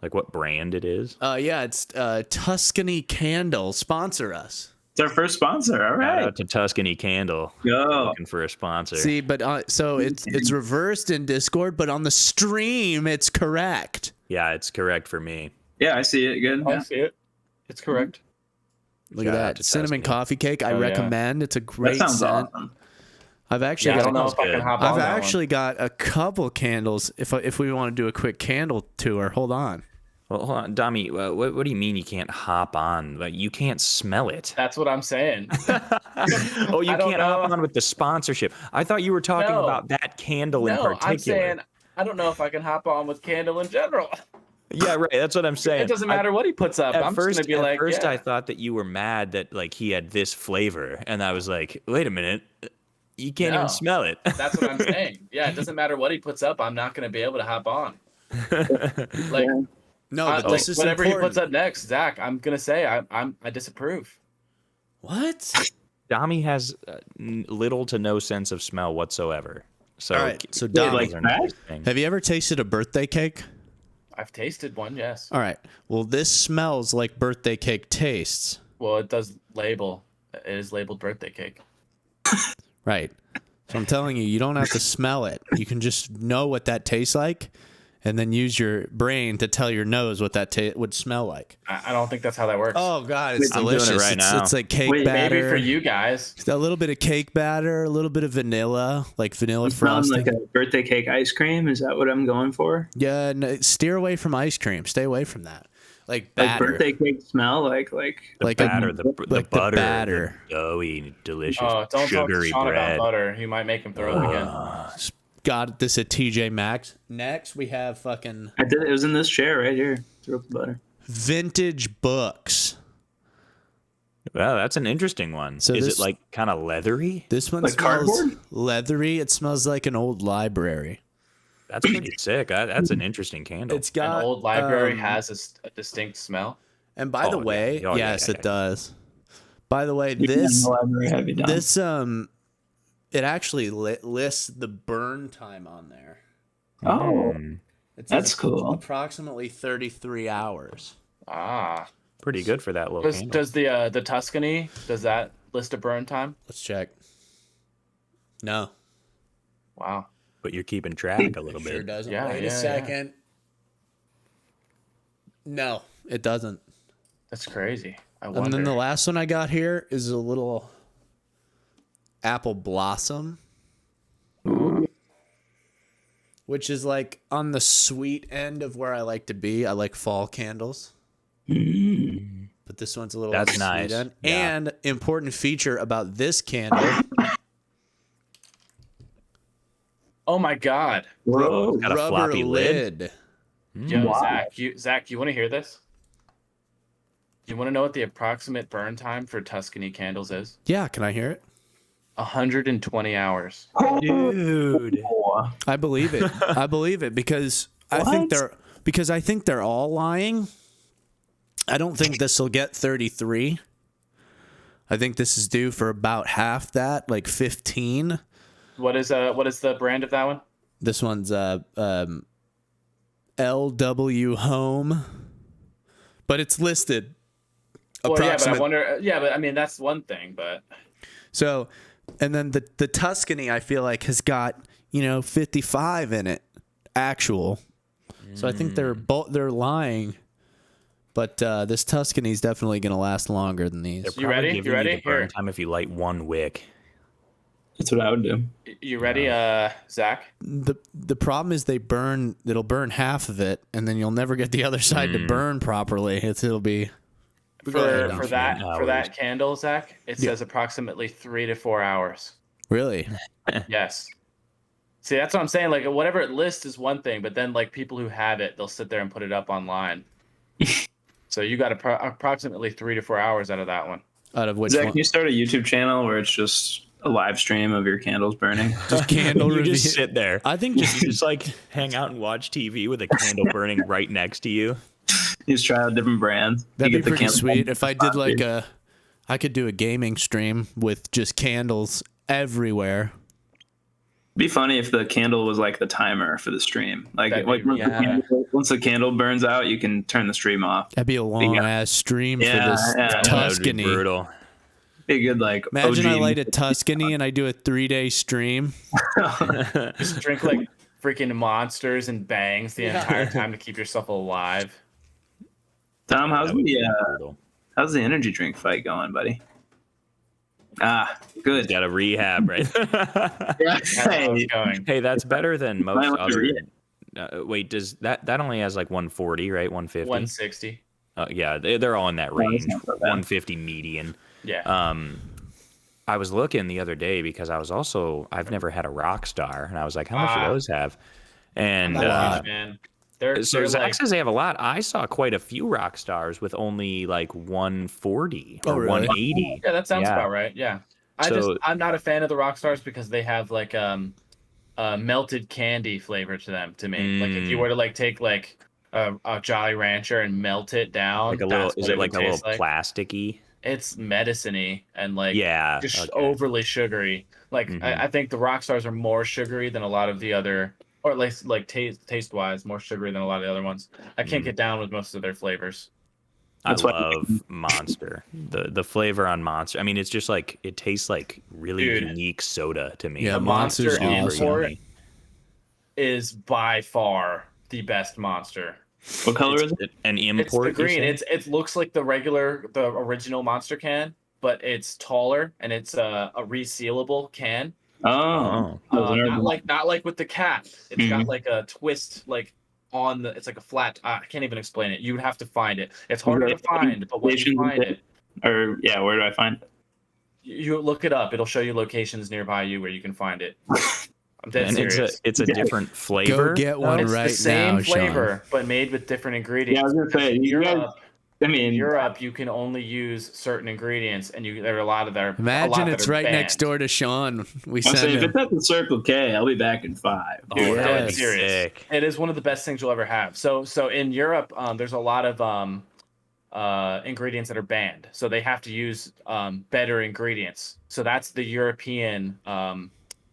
Like what brand it is? Yeah, it's Tuscany Candle. Sponsor us. It's our first sponsor. All Shout right. out to Tuscany Candle. Go. Looking for a sponsor. See, but so it's reversed in Discord, but on the stream it's correct. Yeah, it's correct for me. Yeah, I see it. Good. I Yeah. see it. It's correct. Look Shout at out that to cinnamon Tuscany. coffee cake. I Oh, yeah. recommend. It's a That great sounds scent. awesome. I've actually Yeah, I got don't know smells if I can good. hop on I've that actually got a couple candles. If we want to do a quick candle tour, hold on. Well, hold on, Dami. What do you mean you can't hop on? Like you can't smell it. That's what I'm saying. Oh, you I don't can't hop know. on with the sponsorship. I thought you were talking No. about that candle in No, particular. I'm saying I don't know if I can hop on with candle in general. Yeah, right. That's what I'm saying. It doesn't matter what he puts up. At I'm first, just gonna be like, first yeah. I thought that you were mad that like he had this flavor, and I was like, wait a minute, you can't No. even smell it. That's what I'm saying. Yeah, it doesn't matter what he puts up. I'm not gonna be able to hop on. Like, No, but like this is whatever important. he puts up next, Zach. I'm gonna say I disapprove. What? Dami has little to no sense of smell whatsoever. So, All right, so candles Dami, like are not that? his thing. Have you ever tasted a birthday cake? I've tasted one, yes. All right. Well, this smells like birthday cake tastes. Well, it does label. It is labeled birthday cake. Right. So I'm telling you, you don't have to smell it. You can just know what that tastes like, and then use your brain to tell your nose what that would smell like. I don't think that's how that works. Oh God, it's I'm doing it delicious. right it's, now. it's like cake Wait, batter. maybe for you guys. A little bit of cake batter, a little bit of vanilla, like vanilla It sounds frosting. like a birthday cake ice cream. Is that what I'm going for? Yeah, no, steer away from ice cream. Stay away from that. Like Like batter. birthday cake smell, like The like batter, the like the butter, batter. the doughy, delicious, Oh, don't talk to sugary Sean bread. about butter. He might make him throw up again. Got this at TJ Maxx. Next, we have fucking I did. It was in this chair right here. Threw up the butter. vintage books. Well, that's an interesting one. So Is this- it like kind of leathery? This one Like smells cardboard? leathery. It smells like an old library. That's pretty sick. That's an interesting candle. It's got An old library um, has a distinct smell. And by the Oh, yeah. way, Oh, yeah, yes, yeah, it yeah. does. By the way, You can this have no library, have you done? this it actually lists the burn time on there. Oh, It says That's cool. Approximately 33 hours. Ah. pretty good for that little candle. Does the Tuscany, does that list a burn time? Let's check. No, Wow. But you're keeping track a little sure bit. doesn't. Yeah, Wait a yeah, second. No, it doesn't. That's crazy. I And wonder. then the last one I got here is a little apple blossom, which is like on the sweet end of where I like to be. I like fall candles, but this one's a little That's on the sweet nice. end. Yeah. And important feature about this candle, Oh my God. whoa. Got a rubber floppy lid. Yo, Wow. Zach, you want to hear this? You want to know what the approximate burn time for Tuscany candles is? Yeah, can I hear it? 120 hours. Dude. I believe it. I believe it because I think What? they're all lying. I don't think this will get 33. I think this is due for about half that, like 15. What is the brand of that one? This one's LW Home, but it's listed Well, yeah, but I approximate. wonder. Yeah, but I mean that's one thing, but So, and then the Tuscany I feel like has got 55 in it actual. So I think they're lying, but this Tuscany is definitely going to last longer than these. They're You ready? probably You giving ready? the burn Here. time if you light one wick. That's what I would do. you ready, Zach? The problem is it'll burn half of it, and then you'll never get the other side to burn properly. It'll be Go ahead, For Dom. that Hours. candle, Zach, it says approximately 3 to 4 hours. really. Yes. See, that's what I'm saying. Like, whatever it lists is one thing, but then like people who have it, they'll sit there and put it up online. So you got approximately 3 to 4 hours out of that one. Out of which Zach, one? can you start a YouTube channel where it's just a live stream of your candles burning? Just candle You review. just sit there. I think You just just like hang out and watch TV with a candle burning right next to you. You just try out different brands. that'd You be get the pretty candle- sweet if I did like I could do a gaming stream with just candles everywhere. It'd be funny if the candle was like the timer for the stream. Like, That'd be like once, really- once the candle burns out, you can turn the stream off. That'd be a long ass stream Yeah, for this yeah. That would be Tuscany. brutal. Be a good like. Imagine I OG light a Tuscany and I do a 3-day stream. Just drink like freaking monsters and bangs the entire time to keep yourself alive. Tom, That would be how's brutal. the energy drink fight going, buddy? Ah, good. Got a rehab, right? That's how Hey, it's going. Hey, that's better than most Mine was other. rehab. Wait, does that only has like 140, right? 150. 160. Yeah, they're all in that Oh, that's range. not so bad. 150 median. Yeah. I was looking the other day because I've never had a Rockstar, and I was like, how much do those have? And Not a huge fan. They're so Zach like, says they have a lot. I saw quite a few Rockstars with only like 140 or Oh, really? 180. yeah, that sounds Yeah. about right. Yeah. So- I'm not a fan of the Rockstars because they have like melted candy flavor to them to me. Like if you were to like take like a Jolly Rancher and melt it down, Like a little, that's is what it like would a little taste like. plasticky? It's medicine-y and like Yeah. just okay. overly sugary. Like Mhm. I think the Rockstars are more sugary than a lot of the other, or at least like taste wise, more sugary than a lot of the other ones. I can't Mhm. get down with most of their flavors. That's I why- love Monster. The flavor on Monster. I mean, it's just like it tastes like really Dude. unique soda to me. Yeah, The Monster's Monster awesome. import is by far the best Monster. What color is it? An It's import. the you green. say? It looks like the original Monster can, but it's taller and it's a resealable can. Oh, Not like with the cap. It's got Mhm. like a twist, like on the. It's like a flat. I can't even explain it. You would have to find it. It's harder to find, but when you find it, or yeah, where do I find it? you look it up. It'll show you locations nearby you where you can find it. I'm dead And serious. it's a Yeah. different flavor. Go get one It's right the same now, flavor, but made with different ingredients. Yeah, I was gonna say In you guys. Europe, I mean, in Europe, you can only use certain ingredients, and there are a lot that are. a lot Imagine that it's are right next banned. door to Sean. We I'm send saying if him. it's at the Circle K, I'll be back in 5. Oh, Dude, that would Yes. be Serious. sick. It is one of the best things you'll ever have. So in Europe, there's a lot of ingredients that are banned. So they have to use better ingredients. So that's the European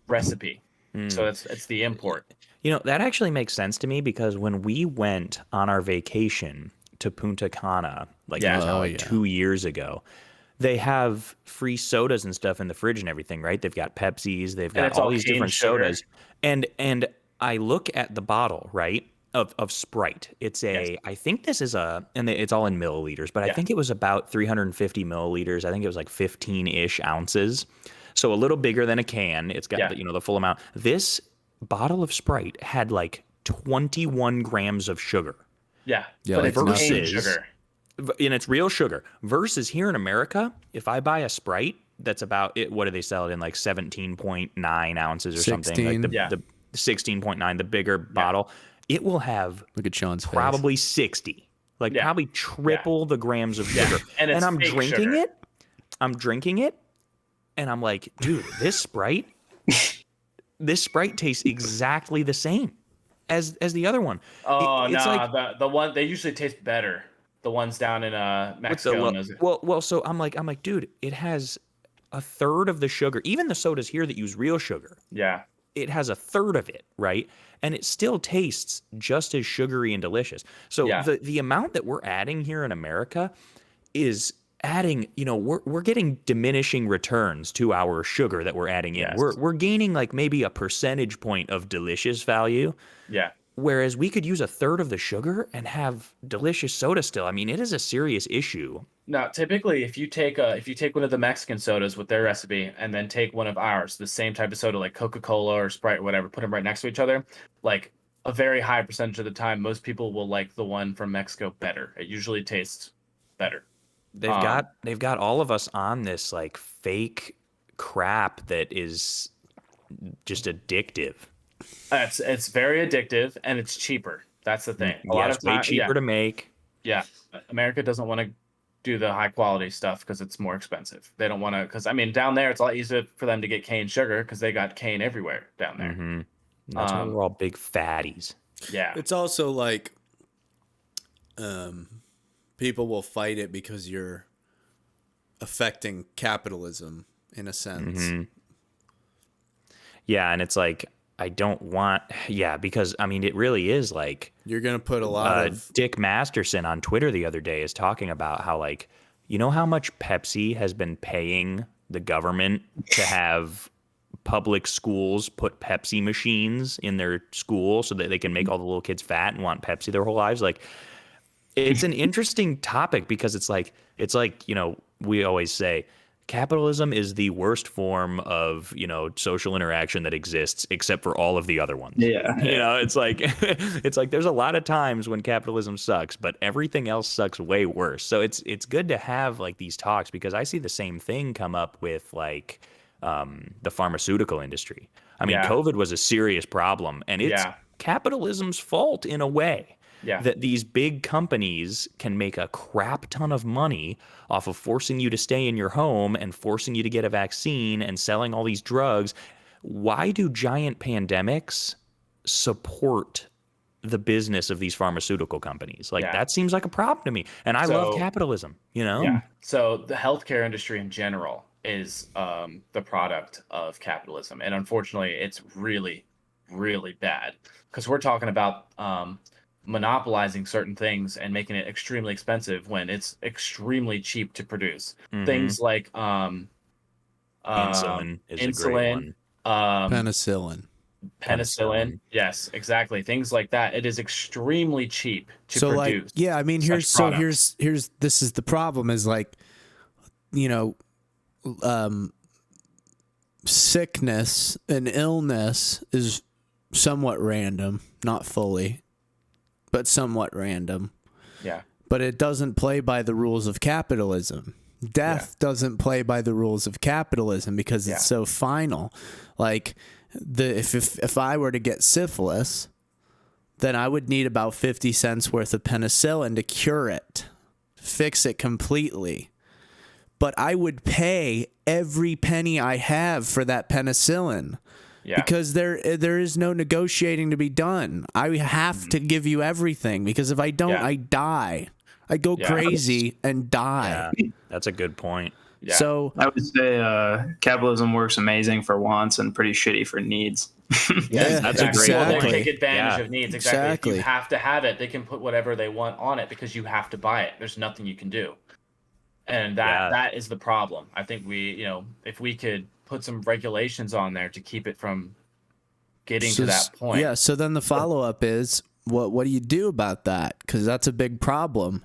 recipe. Mm. So it's the import. You know, that actually makes sense to me because when we went on our vacation to Punta Cana, like, Yeah. it was now, Oh, like yeah. 2 years ago, they have free sodas and stuff in the fridge and everything, right? They've got Pepsis, they've got it's all all these cane different sugar. sodas. And I look at the bottle, right? Of Sprite. It's Yes. I think this is it's all in milliliters, but I Yeah. think it was about 350 milliliters. I think it was like 15-ish ounces. So a little bigger than a can. It's got Yeah. the full amount. This bottle of Sprite had like 21 grams of sugar. Yeah. Yeah, but like it's cane versus- sugar. And it's real sugar. Versus here in America, if I buy a Sprite that's about it, what do they sell it in, like 17.9 ounces or something? Like 16. Yeah. the 16.9, the bigger bottle, it will have Look at Sean's face. probably 60. Like Yeah. probably triple the grams of sugar. And it's I'm fake drinking sugar. it. I'm drinking it. And I'm like, dude, this Sprite tastes exactly the same as the other one. Oh it's no, like- the one they usually taste better. The ones down in With the Mexico. and those- well, so I'm like, dude, it has a third of the sugar. Even the sodas here that use real sugar, yeah. it has a third of it, right? And it still tastes just as sugary and delicious. So Yeah. the amount that we're adding here in America is adding, we're getting diminishing returns to our sugar that we're adding in. Yes. We're gaining like maybe a percentage point of delicious value. Yeah. Whereas we could use a third of the sugar and have delicious soda still. I mean, it is a serious issue. Now, typically, if you take one of the Mexican sodas with their recipe and then take one of ours, the same type of soda like Coca-Cola or Sprite or whatever, put them right next to each other, like a very high percentage of the time, most people will like the one from Mexico better. It usually tastes better. They've got all of us on this like fake crap that is just addictive. It's very addictive and it's cheaper. That's the thing. A lot Yeah, of it's way time, cheaper to make. yeah. America doesn't want to do the high quality stuff because it's more expensive. They don't want to, because I mean, down there it's a lot easier for them to get cane sugar because they got cane everywhere down there. Mm-hmm. That's why we're all big fatties. Yeah, It's also like people will fight it because you're affecting capitalism in a sense. Mm-hmm. Yeah, and it's like I don't want. Yeah, because I mean, it really is like You're going to put a lot of Dick Masterson on Twitter the other day is talking about how like you know how much Pepsi has been paying the government to have public schools put Pepsi machines in their school so that they can make all the little kids fat and want Pepsi their whole lives. Like, it's an interesting topic because it's like, you know, we always say capitalism is the worst form of, you know, social interaction that exists except for all of the other ones. Yeah. You know, it's like, it's like there's a lot of times when capitalism sucks, but everything else sucks way worse. So it's good to have like these talks because I see the same thing come up with like, the pharmaceutical industry. I mean, Yeah. COVID was a serious problem, and it's Yeah. capitalism's fault in a way Yeah. that these big companies can make a crap ton of money off of forcing you to stay in your home and forcing you to get a vaccine and selling all these drugs. Why do giant pandemics support the business of these pharmaceutical companies? Like, Yeah. that seems like a problem to me. And I love So- capitalism, you know? Yeah. So the healthcare industry in general is the product of capitalism, and unfortunately, it's really, really bad because we're talking about monopolizing certain things and making it extremely expensive when it's extremely cheap to produce. Mhm. Things like Insulin is a great insulin, one. penicillin. penicillin. Yes, exactly. Things like that. It is extremely cheap to So produce. like, yeah, I mean, such products. here's this is the problem is like, you know, sickness and illness is somewhat random, not fully, but somewhat random. Yeah. But it doesn't play by the rules of capitalism. Death doesn't play by the rules of capitalism because it's so final. Like if I were to get syphilis, then I would need about 50 cents worth of penicillin to cure it, fix it completely. But I would pay every penny I have for that penicillin. Yeah. Because there is no negotiating to be done. I have to give you everything because if I don't, Yeah. I die. I go crazy and die. Yeah, that's a good point. Yeah. So I would say capitalism works amazing for wants and pretty shitty for needs. yeah, that's a great Well, they exactly. take advantage Yeah. of needs. Exactly. Exactly. If you have to have it, they can put whatever they want on it because you have to buy it. There's nothing you can do. And that is the problem. I think if we could put some regulations on there to keep it from getting to that point. Yeah. So then the follow up is what do you do about that? Because that's a big problem.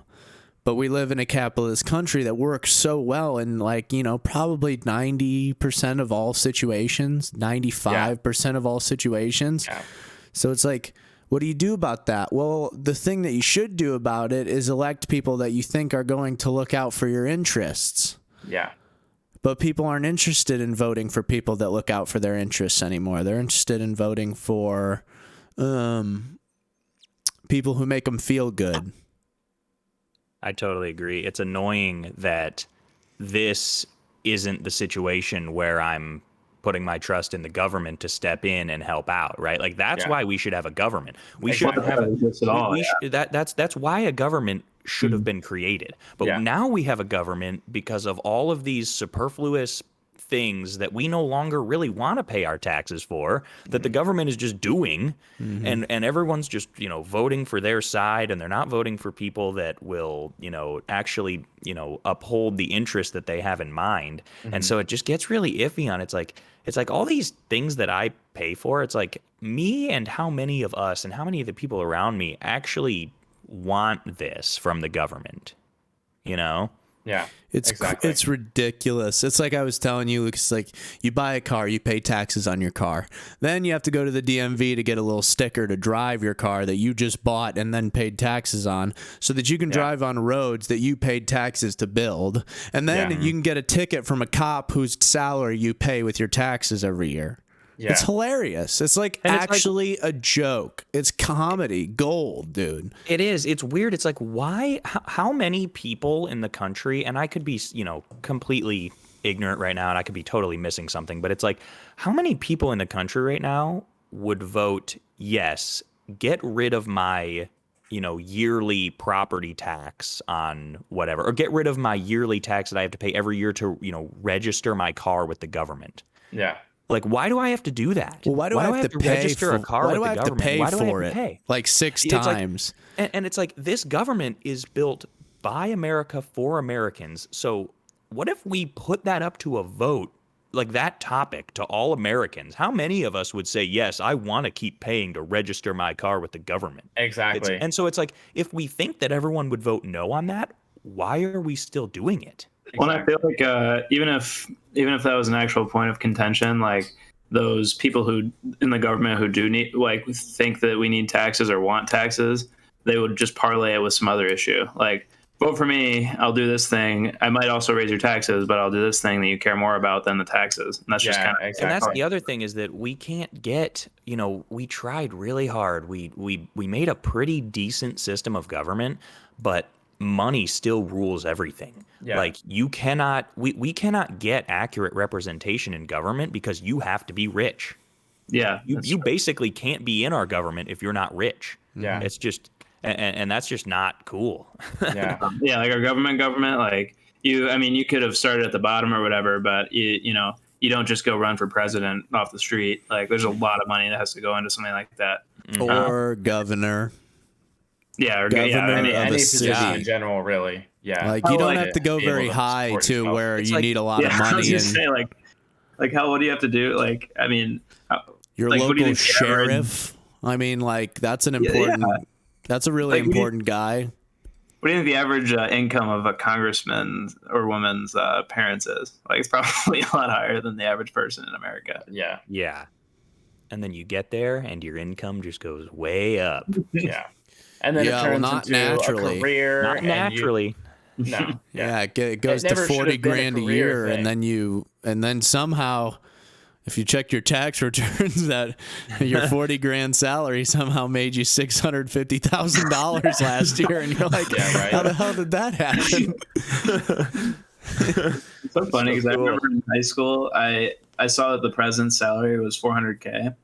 But we live in a capitalist country that works so well in probably 90% of all situations, 95% of all situations. Yeah. So it's like, what do you do about that? Well, the thing that you should do about it is elect people that you think are going to look out for your interests. Yeah. But people aren't interested in voting for people that look out for their interests anymore. They're interested in voting for people who make them feel good. I totally agree. It's annoying that this isn't the situation where I'm putting my trust in the government to step in and help out, right? Like that's why we should have a government. We should have that's why a government should have been created. But now we have a government because of all of these superfluous things that we no longer really want to pay our taxes for, that the government is just doing, and everyone's just voting for their side, and they're not voting for people that will actually uphold the interest that they have in mind. And so it just gets really iffy on it's like all these things that I pay for, it's like me and how many of us and how many of the people around me actually want this from the government, Yeah. It's ridiculous. It's like I was telling you, it's like you buy a car, you pay taxes on your car. Then you have to go to the DMV to get a little sticker to drive your car that you just bought and then paid taxes on so that you can drive on roads that you paid taxes to build. And then you can get a ticket from a cop whose salary you pay with your taxes every year. Yeah. It's hilarious. It's like And it's like- actually a joke. It's comedy gold, dude. It is. It's weird. It's like, why? How many people in the country? And I could be, completely ignorant right now, and I could be totally missing something. But it's like, how many people in the country right now would vote yes, get rid of my, yearly property tax on whatever, or get rid of my yearly tax that I have to pay every year to, register my car with the government. Yeah. Like, why do I have to do that? Well, why do I have to pay register for a car why with do the I have government? to pay Why do I have for to it? pay? Like 6 It's like- times. And it's like, this government is built by America for Americans. So what if we put that up to a vote, like that topic, to all Americans? How many of us would say, yes, I want to keep paying to register my car with the government? Exactly. And so it's like, if we think that everyone would vote no on that, why are we still doing it? Well, and I feel like even if that was an actual point of contention, like those people who in the government who do need, like, think that we need taxes or want taxes, they would just parlay it with some other issue. Like, vote for me, I'll do this thing. I might also raise your taxes, but I'll do this thing that you care more about than the taxes. And that's just kind of exactly. And that's the other thing, is that we can't get, we tried really hard. We made a pretty decent system of government, but money still rules everything. Yeah. Like, you cannot, we cannot get accurate representation in government because you have to be rich. yeah. You basically can't be in our government if you're not rich. Yeah. It's just, and that's just not cool. Yeah. Yeah, like our government, like you could have started at the bottom or whatever, but you don't just go run for president off the street. Like, there's a lot of money that has to go into something like that. Or governor. Yeah, or Governor any of a position city. in general, really. Yeah. Like, you Oh, don't like have to go be able very to high support to yourself. where It's you like- need a lot yeah, of I was money gonna and say, like how what do you have to do? Like, I mean, your like, what do you local think the average- sheriff. I mean, like, that's an important. That's a really Like, what do you- important guy. what do you think the average income of a congressman or woman's parents is? Like, it's probably a lot higher than the average person in America. Yeah. Yeah. And then you get there and your income just goes way up. Yeah. And then Yeah, it well, turns not into naturally. a career. Not and naturally. No. Yeah, it goes to never should 40 have been a grand a career year, thing. and then somehow, if you check your tax returns, that your 40 grand salary somehow made you $650,000 last year, and you're like, Yeah, right. how the hell did that happen? It's so funny because I remember in high school, I saw that the president's salary was $400K, and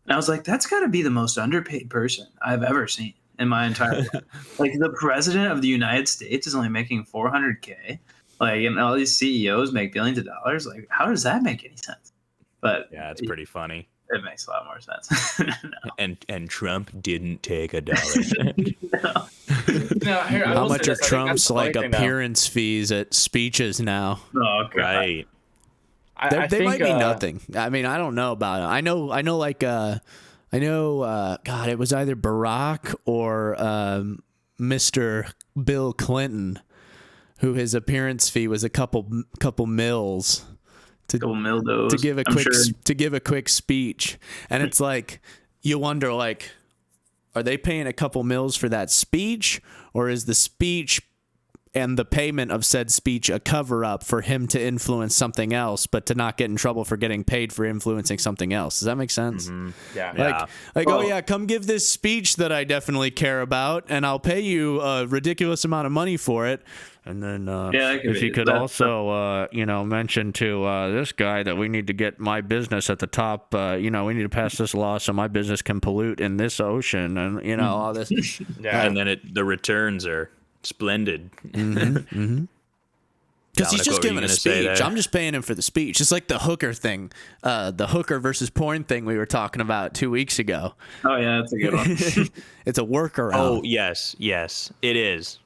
I was like, that's got to be the most underpaid person I've ever seen in my entire life. Like, the president of the United States is only making $400K, like, and all these CEOs make billions of dollars. Like, how does that make any sense? But Yeah, it's pretty funny. it makes a lot more sense. And Trump didn't take $1. No, here, I How will much say are this, I think that's Trump's the funny like thing, though. appearance fees at speeches now? Oh, God. Right. I They might think, be nothing. I mean, I don't know about it. I know like God, it was either Barack or Mr. Bill Clinton, who his appearance fee was a couple mils Couple mildos. to give a I'm quick sure. to give a quick speech. And it's like, you wonder, like, are they paying a couple mils for that speech, or is the speech and the payment of said speech a cover up for him to influence something else, but to not get in trouble for getting paid for influencing something else? Does that make sense? Yeah. Yeah. Like, Well- oh yeah, come give this speech that I definitely care about, and I'll pay you a ridiculous amount of money for it. And then, Yeah, that could if be- you could that- also, mention to this guy that we need to get my business at the top. We need to pass this law so my business can pollute in this ocean, and all this. Yeah. And then the returns are splendid. Because he's Dominic, just what were you giving a gonna say speech. there? I'm just paying him for the speech. It's like the hooker thing, the hooker versus porn thing we were talking about 2 weeks ago. Oh, yeah, that's a good one. It's a workaround. Oh, yes, it is.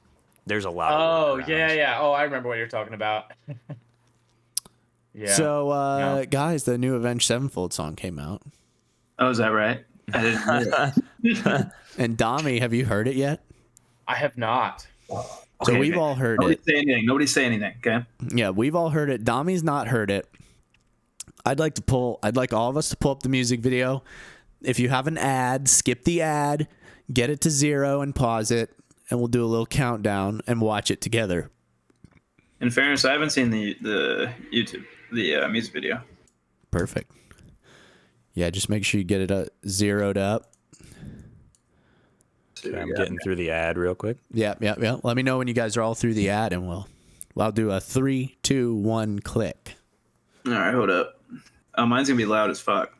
There's a lot Oh, of yeah, workarounds. yeah. Oh, I remember what you're talking about. Yeah. So, No. guys, the new Avenged Sevenfold song came out. Oh, is that right? I didn't hear it. And Dami, have you heard it yet? I have not. So Okay, we've all heard Nobody it. say anything. Nobody say anything, okay? Yeah, we've all heard it. Dami's not heard it. I'd like all of us to pull up the music video. If you have an ad, skip the ad, get it to 0 and pause it, and we'll do a little countdown and watch it together. In fairness, I haven't seen the YouTube, the music video. Perfect. Yeah, just make sure you get it zeroed up. Okay, I'm getting through the ad real quick. Yep. Let me know when you guys are all through the ad, and I'll do a 3, 2, 1 click. All right, hold up. Oh, mine's gonna be loud as fuck.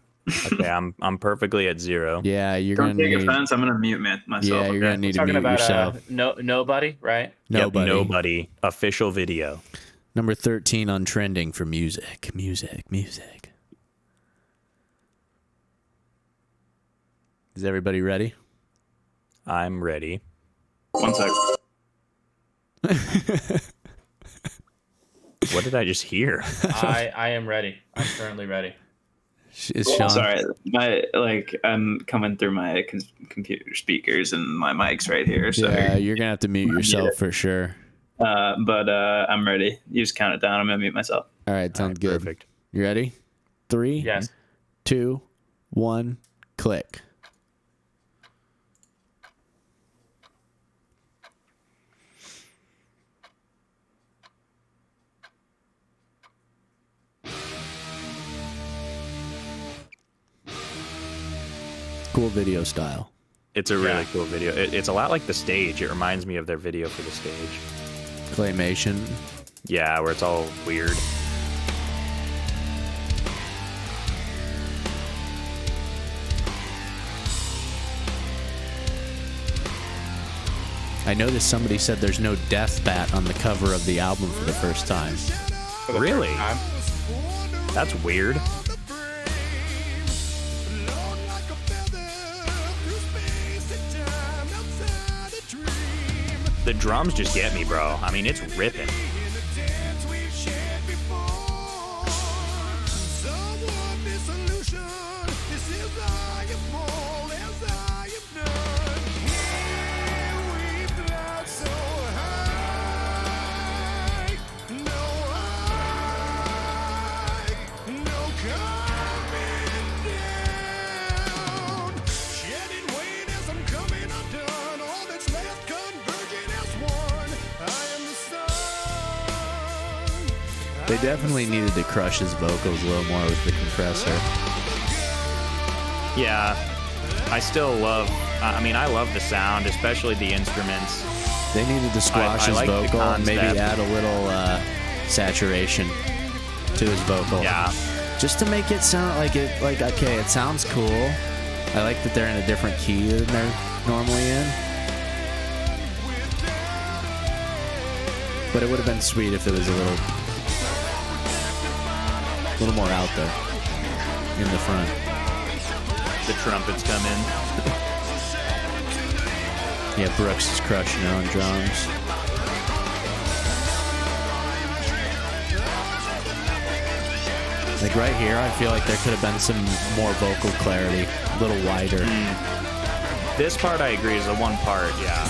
Okay, I'm perfectly at 0. Yeah, you're Don't gonna take need. offense. I'm gonna mute myself. Yeah, you're gonna need to Talking mute about yourself. nobody, right? Nobody. Yep, nobody. Official video. Number 13 on trending for music. Is everybody ready? I'm ready. 1 sec. What did I just hear? I am ready. I'm currently ready. Is Sean? Sorry, I'm coming through my computer speakers and my mics right here. So Yeah, you're gonna have to mute yourself for sure. but I'm ready. You just count it down. I'm gonna mute myself. All right, sounds good. Perfect. You ready? 3, Yes. 2, 1, click. Cool video style. It's a really cool video. It's a lot like the stage. It reminds me of their video for the stage. Claymation. Yeah, where it's all weird. I noticed somebody said there's no death bat on the cover of the album for the first time. For the Really? first time. That's weird. The drums just get me, bro. I mean, it's ripping. They definitely needed to crush his vocals a little more with the compressor. Yeah, I still love. I mean, I love the sound, especially the instruments. They needed to squash I his like the vocal and maybe concept. add a little saturation to his vocal. Yeah, Just to make it sound like okay, it sounds cool. I like that they're in a different key than they're normally in. But it would have been sweet if it was a little more out there in the front. the trumpets come in. Yeah, Brooks is crushing it on drums. Like right here, I feel like there could have been some more vocal clarity, a little wider. This part, I agree, is the one part. Yeah.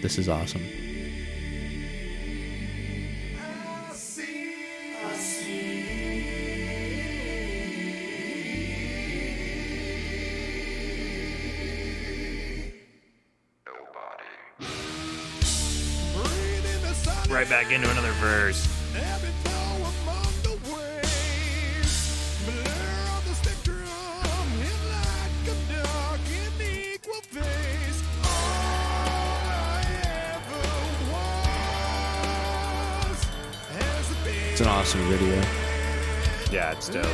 This is awesome. Right back into another verse. It's an awesome video. Yeah, it's dope.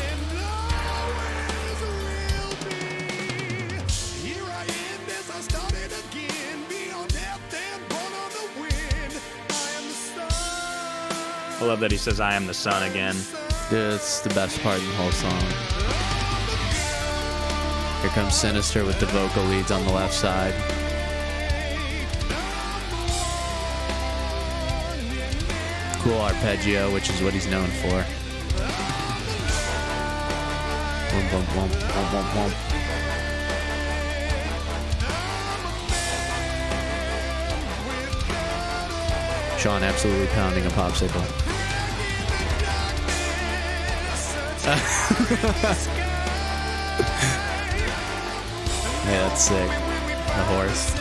I love that he says, "I am the sun" again. Dude, it's the best part in the whole song. Here comes Sinister with the vocal leads on the left side. Cool arpeggio, which is what he's known for. Womp, womp, womp, womp, womp, womp. Sean absolutely pounding a popsicle. Yeah, that's sick. The horse.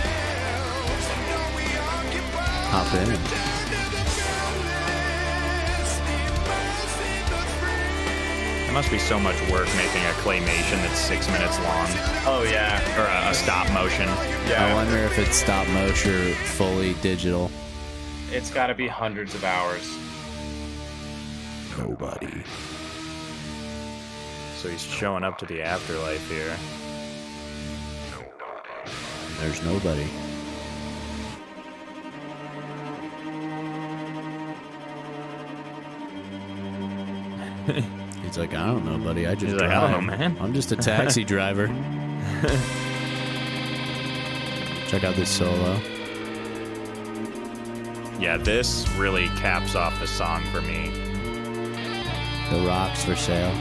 Hop in. It must be so much work making a claymation that's 6 minutes long, Oh yeah. or a stop motion. I Yeah. wonder if it's stop motion or fully digital. It's got to be hundreds of hours. Nobody. So he's showing up to the afterlife here. There's nobody. He's like, I don't know, buddy. I just He's like, drive. I don't know, man. I'm just a taxi driver. Check out this solo. Yeah, this really caps off the song for me. The rocks for sale.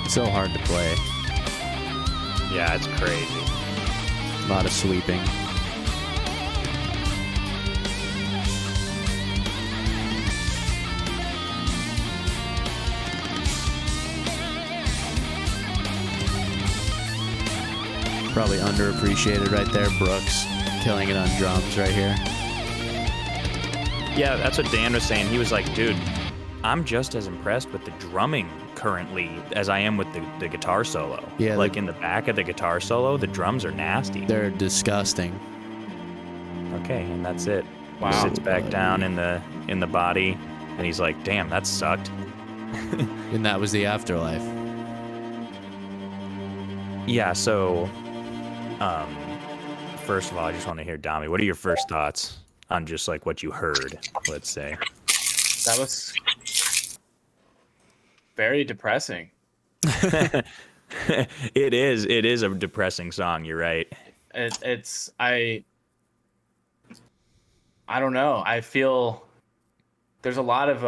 So hard to play. Yeah, it's crazy. A lot of sweeping. Probably underappreciated right there. Brooks killing it on drums right here. Yeah, that's what Dan was saying. He was like, dude, I'm just as impressed with the drumming currently as I am with the guitar solo. Yeah, like in the back of the guitar solo, the drums are nasty. They're disgusting. Okay, and that's it. He Wow. sits back down in the body, and he's like, damn, that sucked. And that was the afterlife. Yeah, so first of all, I just want to hear, Dami, what are your first thoughts on just like what you heard, let's say? That was very depressing. It is a depressing song, you're right. I don't know. I feel there's a lot of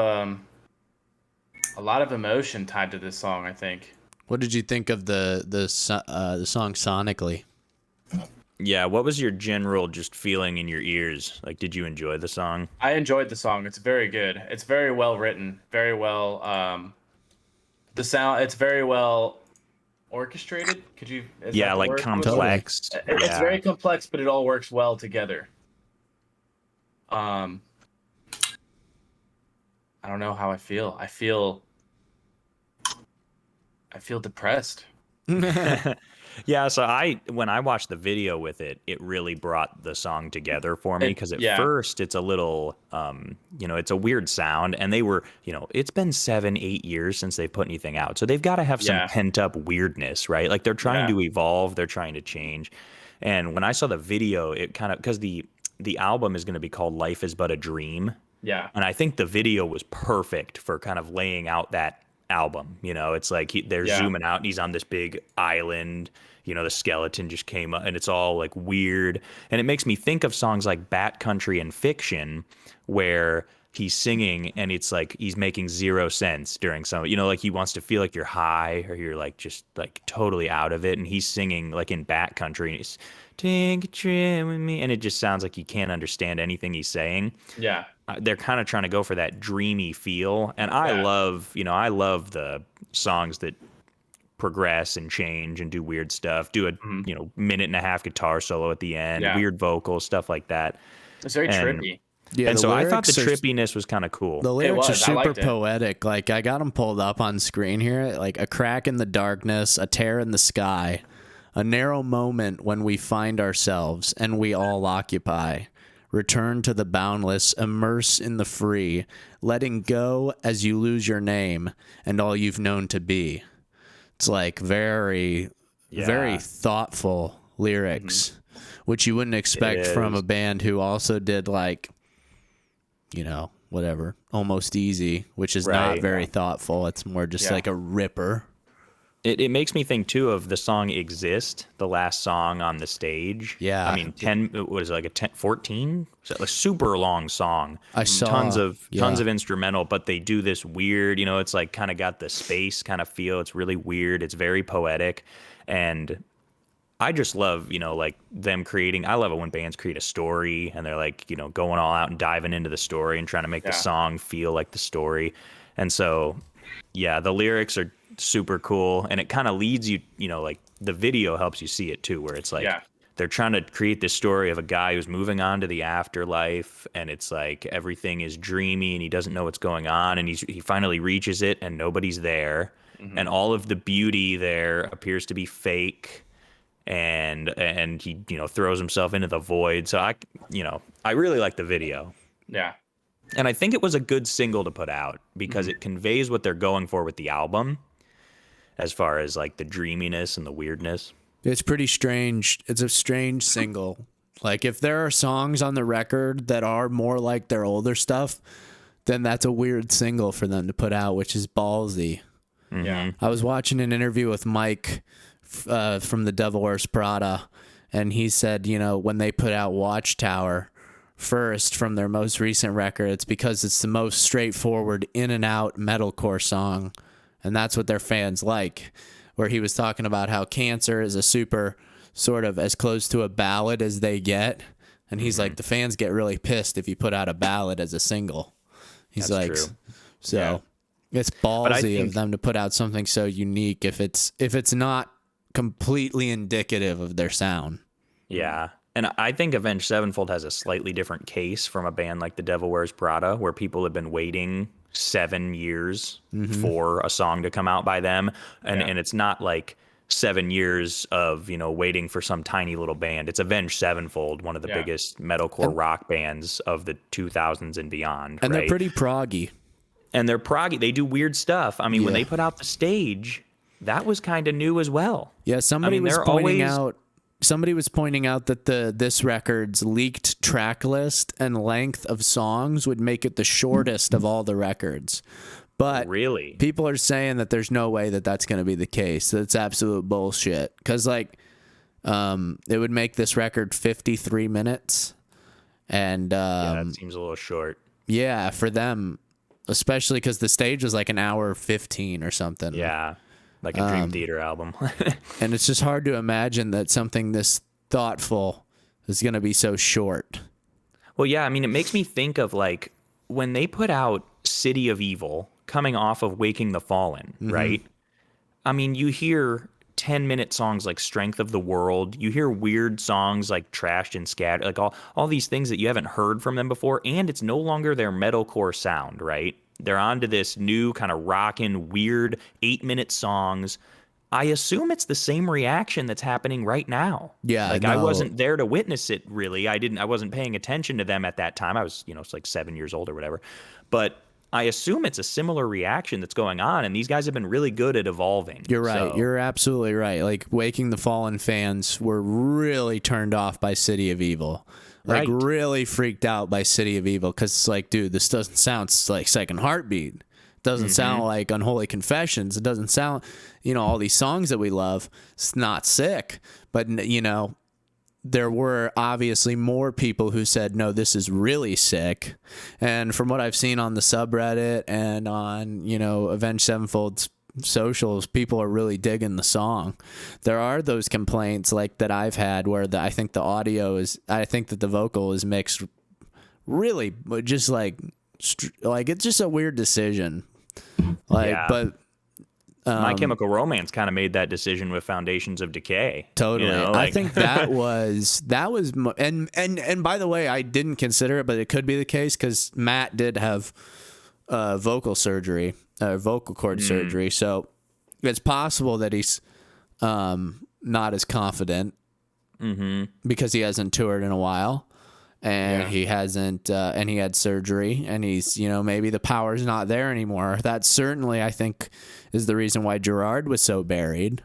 emotion tied to this song, I think. What did you think of the song sonically? Yeah, what was your general just feeling in your ears? Like, did you enjoy the song? I enjoyed the song. It's very good. It's very well written. Very well the sound, it's very well orchestrated. Is that Yeah, the like word? complex. It's Yeah. very complex, but it all works well together. I don't know how I feel. I feel depressed. Yeah, so when I watched the video with it, it really brought the song together for me because at Yeah. first it's a little, it's a weird sound, and they were, it's been 7-8 years since they've put anything out, so they've got to have some Yeah. pent up weirdness, right? Like they're trying Yeah. to evolve, they're trying to change, and when I saw the video, it kind of because the album is going to be called Life Is But a Dream, Yeah. and I think the video was perfect for kind of laying out that album. It's like they're Yeah. zooming out and he's on this big island. The skeleton just came up and it's all like weird. And it makes me think of songs like Bat Country and Fiction, where he's singing and it's like he's making 0 sense during some, like he wants to feel like you're high or you're like just like totally out of it. And he's singing like in Bat Country and he's take a trip with me. And it just sounds like you can't understand anything he's saying. Yeah. They're kind of trying to go for that dreamy feel, and I Yeah. love the songs that progress and change and do weird stuff, do a minute and a half guitar solo at the end, Yeah. weird vocals, stuff like that. It's very And- trippy. Yeah, And the so I thought the lyrics are- trippiness was kind of cool. The lyrics are was. I super liked it. poetic. Like I got them pulled up on screen here. Like a crack in the darkness, a tear in the sky, a narrow moment when we find ourselves and we all occupy. Return to the boundless, immerse in the free, letting go as you lose your name and all you've known to be. It's like very Yeah. thoughtful lyrics, which you wouldn't expect from is. a band who also did like, whatever, Almost Easy, which is not Right. very thoughtful. It's more just Yeah. like a ripper. It makes me think too of the song "Exist," the last song on the stage. Yeah. I mean, 10. What is it, like 14? It's a super long song. I saw tons of yeah. instrumental, but they do this weird. It's like kind of got the space kind of feel. It's really weird. It's very poetic, and I just love, like them creating. I love it when bands create a story and they're like, going all out and diving into the story and trying to make the Yeah. song feel like the story. And so, yeah, the lyrics are super cool, and it kind of leads you, like the video helps you see it too, where it's like Yeah. they're trying to create this story of a guy who's moving on to the afterlife, and it's like everything is dreamy and he doesn't know what's going on, and he finally reaches it and nobody's there, and all of the beauty there appears to be fake, and he throws himself into the void. So I really like the video. Yeah. And I think it was a good single to put out because it conveys what they're going for with the album, as far as like the dreaminess and the weirdness. It's pretty strange. It's a strange single. Like if there are songs on the record that are more like their older stuff, then that's a weird single for them to put out, which is ballsy. Yeah. I was watching an interview with Mike from The Devil Wears Prada, and he said, when they put out Watchtower first from their most recent record, it's because it's the most straightforward in and out metalcore song, and that's what their fans like. Where he was talking about how Cancer is a super sort of as close to a ballad as they get, and he's like, the fans get really pissed if you put out a ballad as a single. He's That's like, true. so it's I ballsy think- of them to put out something so unique if it's not completely indicative of their sound. Yeah. And I think Avenged Sevenfold has a slightly different case from a band like The Devil Wears Prada, where people have been waiting 7 years for a song to come out by them. And it's not like 7 years of, waiting for some tiny little band. It's Avenged Sevenfold, one of the biggest metalcore rock bands of the 2000s and beyond. And right? they're pretty proggy. And they're proggy. They do weird stuff. I mean, when Yeah. they put out The Stage, that was kind of new as well. Yeah, somebody was they're pointing always- out. Somebody was pointing out that this record's leaked track list and length of songs would make it the shortest of all the records. But Really? people are saying that there's no way that that's going to be the case. That's absolute bullshit. Because it would make this record 53 minutes, and Yeah, that seems a little short. yeah, for them, especially because the stage was like an hour 15 or something. Yeah. Like a Dream Theater album. And it's just hard to imagine that something this thoughtful is going to be so short. Well, yeah, I mean, it makes me think of like when they put out City of Evil coming off of Waking the Fallen, right? I mean, you hear 10-minute songs like Strength of the World. You hear weird songs like Trashed and Scattered, like all these things that you haven't heard from them before. And it's no longer their metalcore sound, right? They're onto this new kind of rockin' weird 8-minute songs. I assume it's the same reaction that's happening right now. Yeah, like I no. wasn't there to witness it really. I wasn't paying attention to them at that time. I was, it's like 7 years old or whatever. But I assume it's a similar reaction that's going on, and these guys have been really good at evolving. You're right. So- You're absolutely right. Like Waking the Fallen fans were really turned off by City of Evil. Like Right. really freaked out by City of Evil because it's like, dude, this doesn't sound like Second Heartbeat. It doesn't sound like Unholy Confessions. It doesn't sound, all these songs that we love. It's not sick. But, there were obviously more people who said, no, this is really sick. And from what I've seen on the subreddit and on, Avenged Sevenfold's socials, people are really digging the song. There are those complaints like that I've had where I think that the vocal is mixed really, but just like it's just a weird decision. Yeah. But My Chemical Romance kind of made that decision with Foundations of Decay. totally. I like- think that was and by the way, I didn't consider it, but it could be the case because Matt did have vocal cord surgery, so it's possible that he's not as confident because he hasn't toured in a while, and he hasn't and he had surgery, and he's maybe the power's not there anymore. That certainly I think is the reason why Gerard was so buried.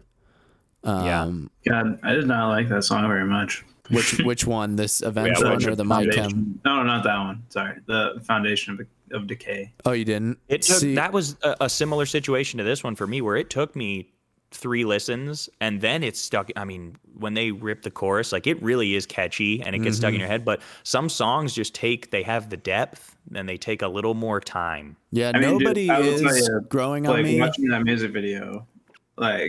Yeah. God, I did not like that song very much. Which one? This Avenged Yeah, one or the My Chem? Foundation. No, not that one. Sorry, the Foundation of Decay. Oh, you didn't? It took, See, that was a similar situation to this one for me, where it took me 3 listens and then it's stuck. I mean, when they rip the chorus, like it really is catchy and it gets stuck in your head. But some songs they have the depth and they take a little more time. yeah, I mean, dude, nobody I will tell is you, growing on Like me. watching that music video,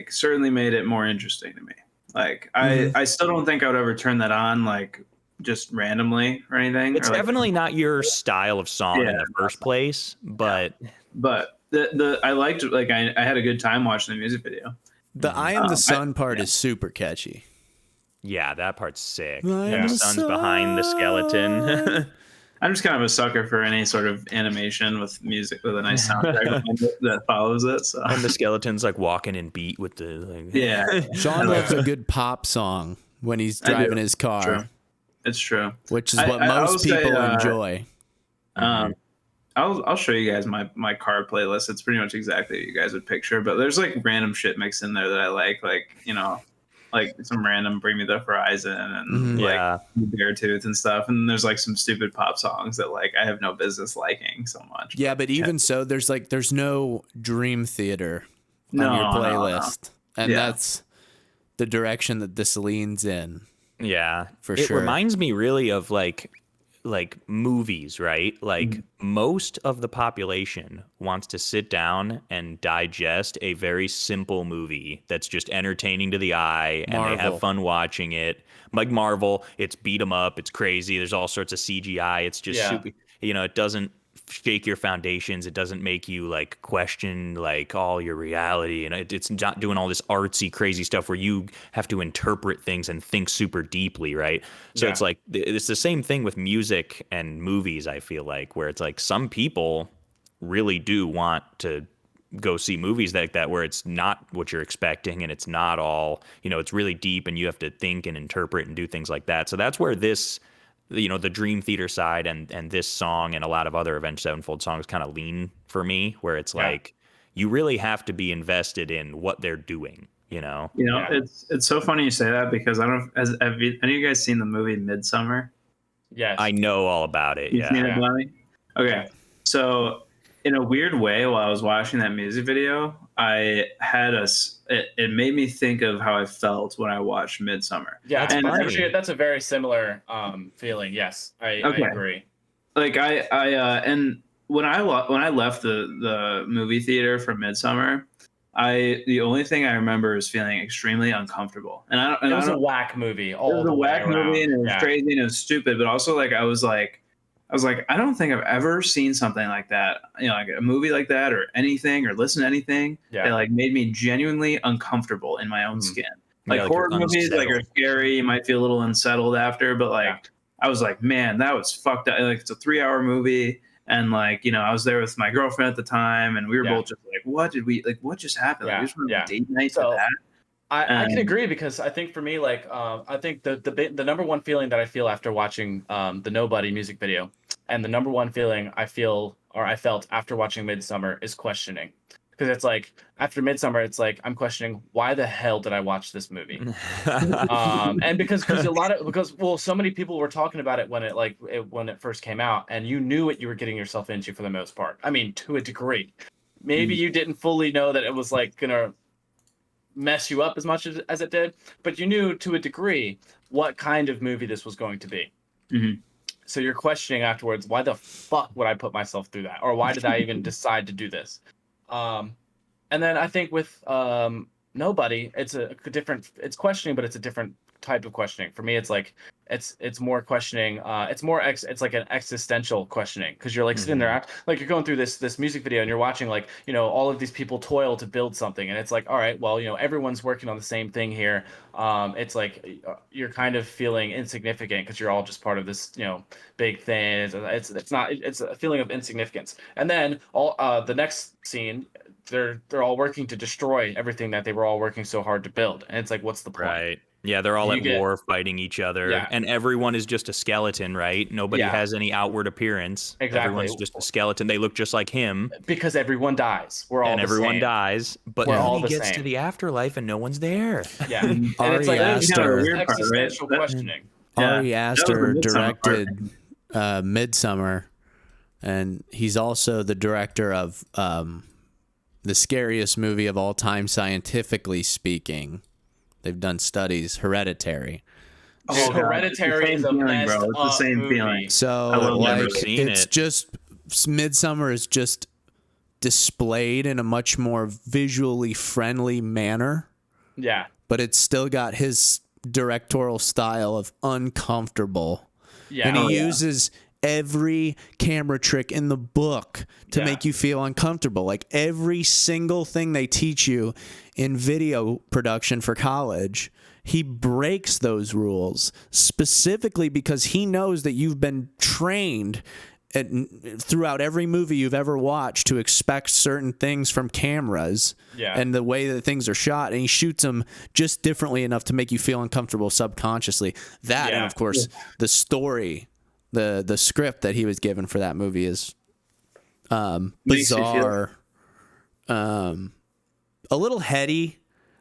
certainly made it more interesting to me. Like I still don't think I would ever turn that on like just randomly or anything. It's or, like, definitely not your style of song in Yeah, the first place, but but the I liked like I had a good time watching the music video. The I am the sun part yeah. is super catchy. yeah, that part's sick. I am And the the sun's behind the skeleton. sun. I'm just kind of a sucker for any sort of animation with music with a nice soundtrack behind it that follows it. So And the skeleton's like walking in beat with the like, yeah, Sean loves a good pop song when he's driving his car, True. It's true. which is I- what I will most say, people enjoy. I'll show you guys my car playlist. It's pretty much exactly what you guys would picture, but there's like random shit mixed in there that I like you know, like some random Bring Me the Horizon and Yeah. like Beartooth and stuff. And there's like some stupid pop songs that like I have no business liking so much. Yeah, but even so, there's no Dream Theater on No, your no, no. playlist, and Yeah. that's the direction that this leans in. yeah. For it sure. reminds me really of like movies, right? Like most of the population wants to sit down and digest a very simple movie that's just entertaining to the eye and they Marvel. have fun watching it. Like Marvel, it's beat 'em up, it's crazy, there's all sorts of CGI, it's just Yeah. super, you know, it doesn't shake your foundations, it doesn't make you like question like all your reality, and it's not doing all this artsy crazy stuff where you have to interpret things and think super deeply, right? So Yeah. it's like it's the same thing with music and movies, I feel like, where it's like some people really do want to go see movies like that where it's not what you're expecting and it's not all, you know, it's really deep and you have to think and interpret and do things like that. So that's where this, you know, the Dream Theater side and this song and a lot of other Avenged Sevenfold songs kind of lean for me, where it's Yeah. like you really have to be invested in what they're doing, you know? You know, Yeah. it's so funny you say that because I don't know. Have any of you guys seen the movie Midsummer? Yes. I know all about it. You've seen Yeah. it, Bonnie? Okay. So, in a weird way, while I was watching that music video, I had it made me think of how I felt when I watched Midsummer. Yeah, That's and funny. actually, that's a very similar feeling. Yes, I Okay. agree. Like and when I left the movie theater for Midsummer, the only thing I remember is feeling extremely uncomfortable. And I It was don't a whack movie. it All was the a way whack around. movie and it was Yeah. crazy and it was stupid, but also like I was like I don't think I've ever seen something like that, you know, like a movie like that or anything or listen to anything Yeah. that like made me genuinely uncomfortable in my own skin. Like, Yeah, like horror you're movies like are unsettled. scary, you might feel a little unsettled after, but like Yeah. I was like, man, that was fucked up. Like it's a 3-hour movie. And like, you know, I was there with my girlfriend at the time and we were Yeah. both just like, what just happened? Like, Yeah, we just went on yeah. a date night So- to that. I can Um, agree because I think for me, like, I think the number one feeling that I feel after watching the Nobody music video, and the number one feeling I feel or I felt after watching Midsummer is questioning, because it's like after Midsummer, it's like I'm questioning why the hell did I watch this movie, and because so many people were talking about it when it first came out, and you knew what you were getting yourself into for the most part. I mean, to a degree, maybe you didn't fully know that it was like gonna mess you up as much as it did, but you knew to a degree what kind of movie this was going to be. Mhm. So you're questioning afterwards, why the fuck would I put myself through that, or why did I even decide to do this? And then I think with Nobody, it's it's questioning, but it's a different type of questioning. For me, it's like it's more questioning. It's like an existential questioning, because you're like sitting there, like you're going through this music video and you're watching, like, you know, all of these people toil to build something, and it's like, all right, well, you know, everyone's working on the same thing here. It's like you're kind of feeling insignificant because you're all just part of this, you know, big thing. It's a feeling of insignificance. And then the next scene, they're all working to destroy everything that they were all working so hard to build, and it's like, what's the point? Right. Yeah, they're all You at get- war fighting each other, Yeah. and everyone is just a skeleton, right? Nobody Yeah. has any outward appearance. Exactly. Everyone's just a skeleton. They look just like him, Because everyone dies. We're all and the everyone same. dies. But We're then all he the gets to same. the afterlife, and no one's there. Yeah, and it's Ari like Aster. it's Yeah, the weird part, right? existential That- questioning. Yeah, Ari that was the Aster Midsummer part. directed Midsummer, and he's also the director of the scariest movie of all time, scientifically speaking. They've done studies, Hereditary. Oh, God. Hereditary It's is the a same feeling, messed bro. It's the up same movie. feeling. So love like never seen it's it. just Midsummer is just displayed in a much more visually friendly manner, Yeah, but it's still got his directorial style of uncomfortable. Yeah. And he uses every camera trick in the book to make you feel uncomfortable. Like every single thing they teach you in video production for college, he breaks those rules specifically because he knows that you've been trained throughout every movie you've ever watched to expect certain things from cameras and the way that things are shot, and he shoots them just differently enough to make you feel uncomfortable subconsciously. That and of course the story, the script that he was given for that movie is bizarre, a little heady,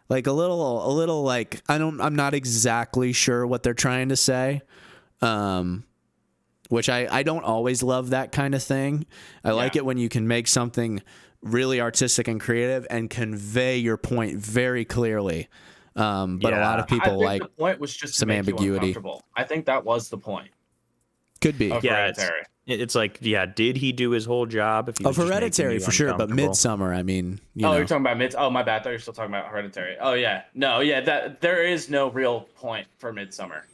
like a little like I'm not exactly sure what they're trying to say. Which I don't always love that kind of thing. I like it when you can make something really artistic and creative and convey your point very clearly. But a lot of people like the point was just some to make ambiguity. You uncomfortable. I think that was the point. Could be. Of Hereditary. It's like, did he do his whole job? If he was just Hereditary making you for sure, but uncomfortable? Midsummer, I mean, you know. You're talking about Oh, my bad. I thought you were still talking about Hereditary. Oh yeah, no, yeah. That there is no real point for Midsummer.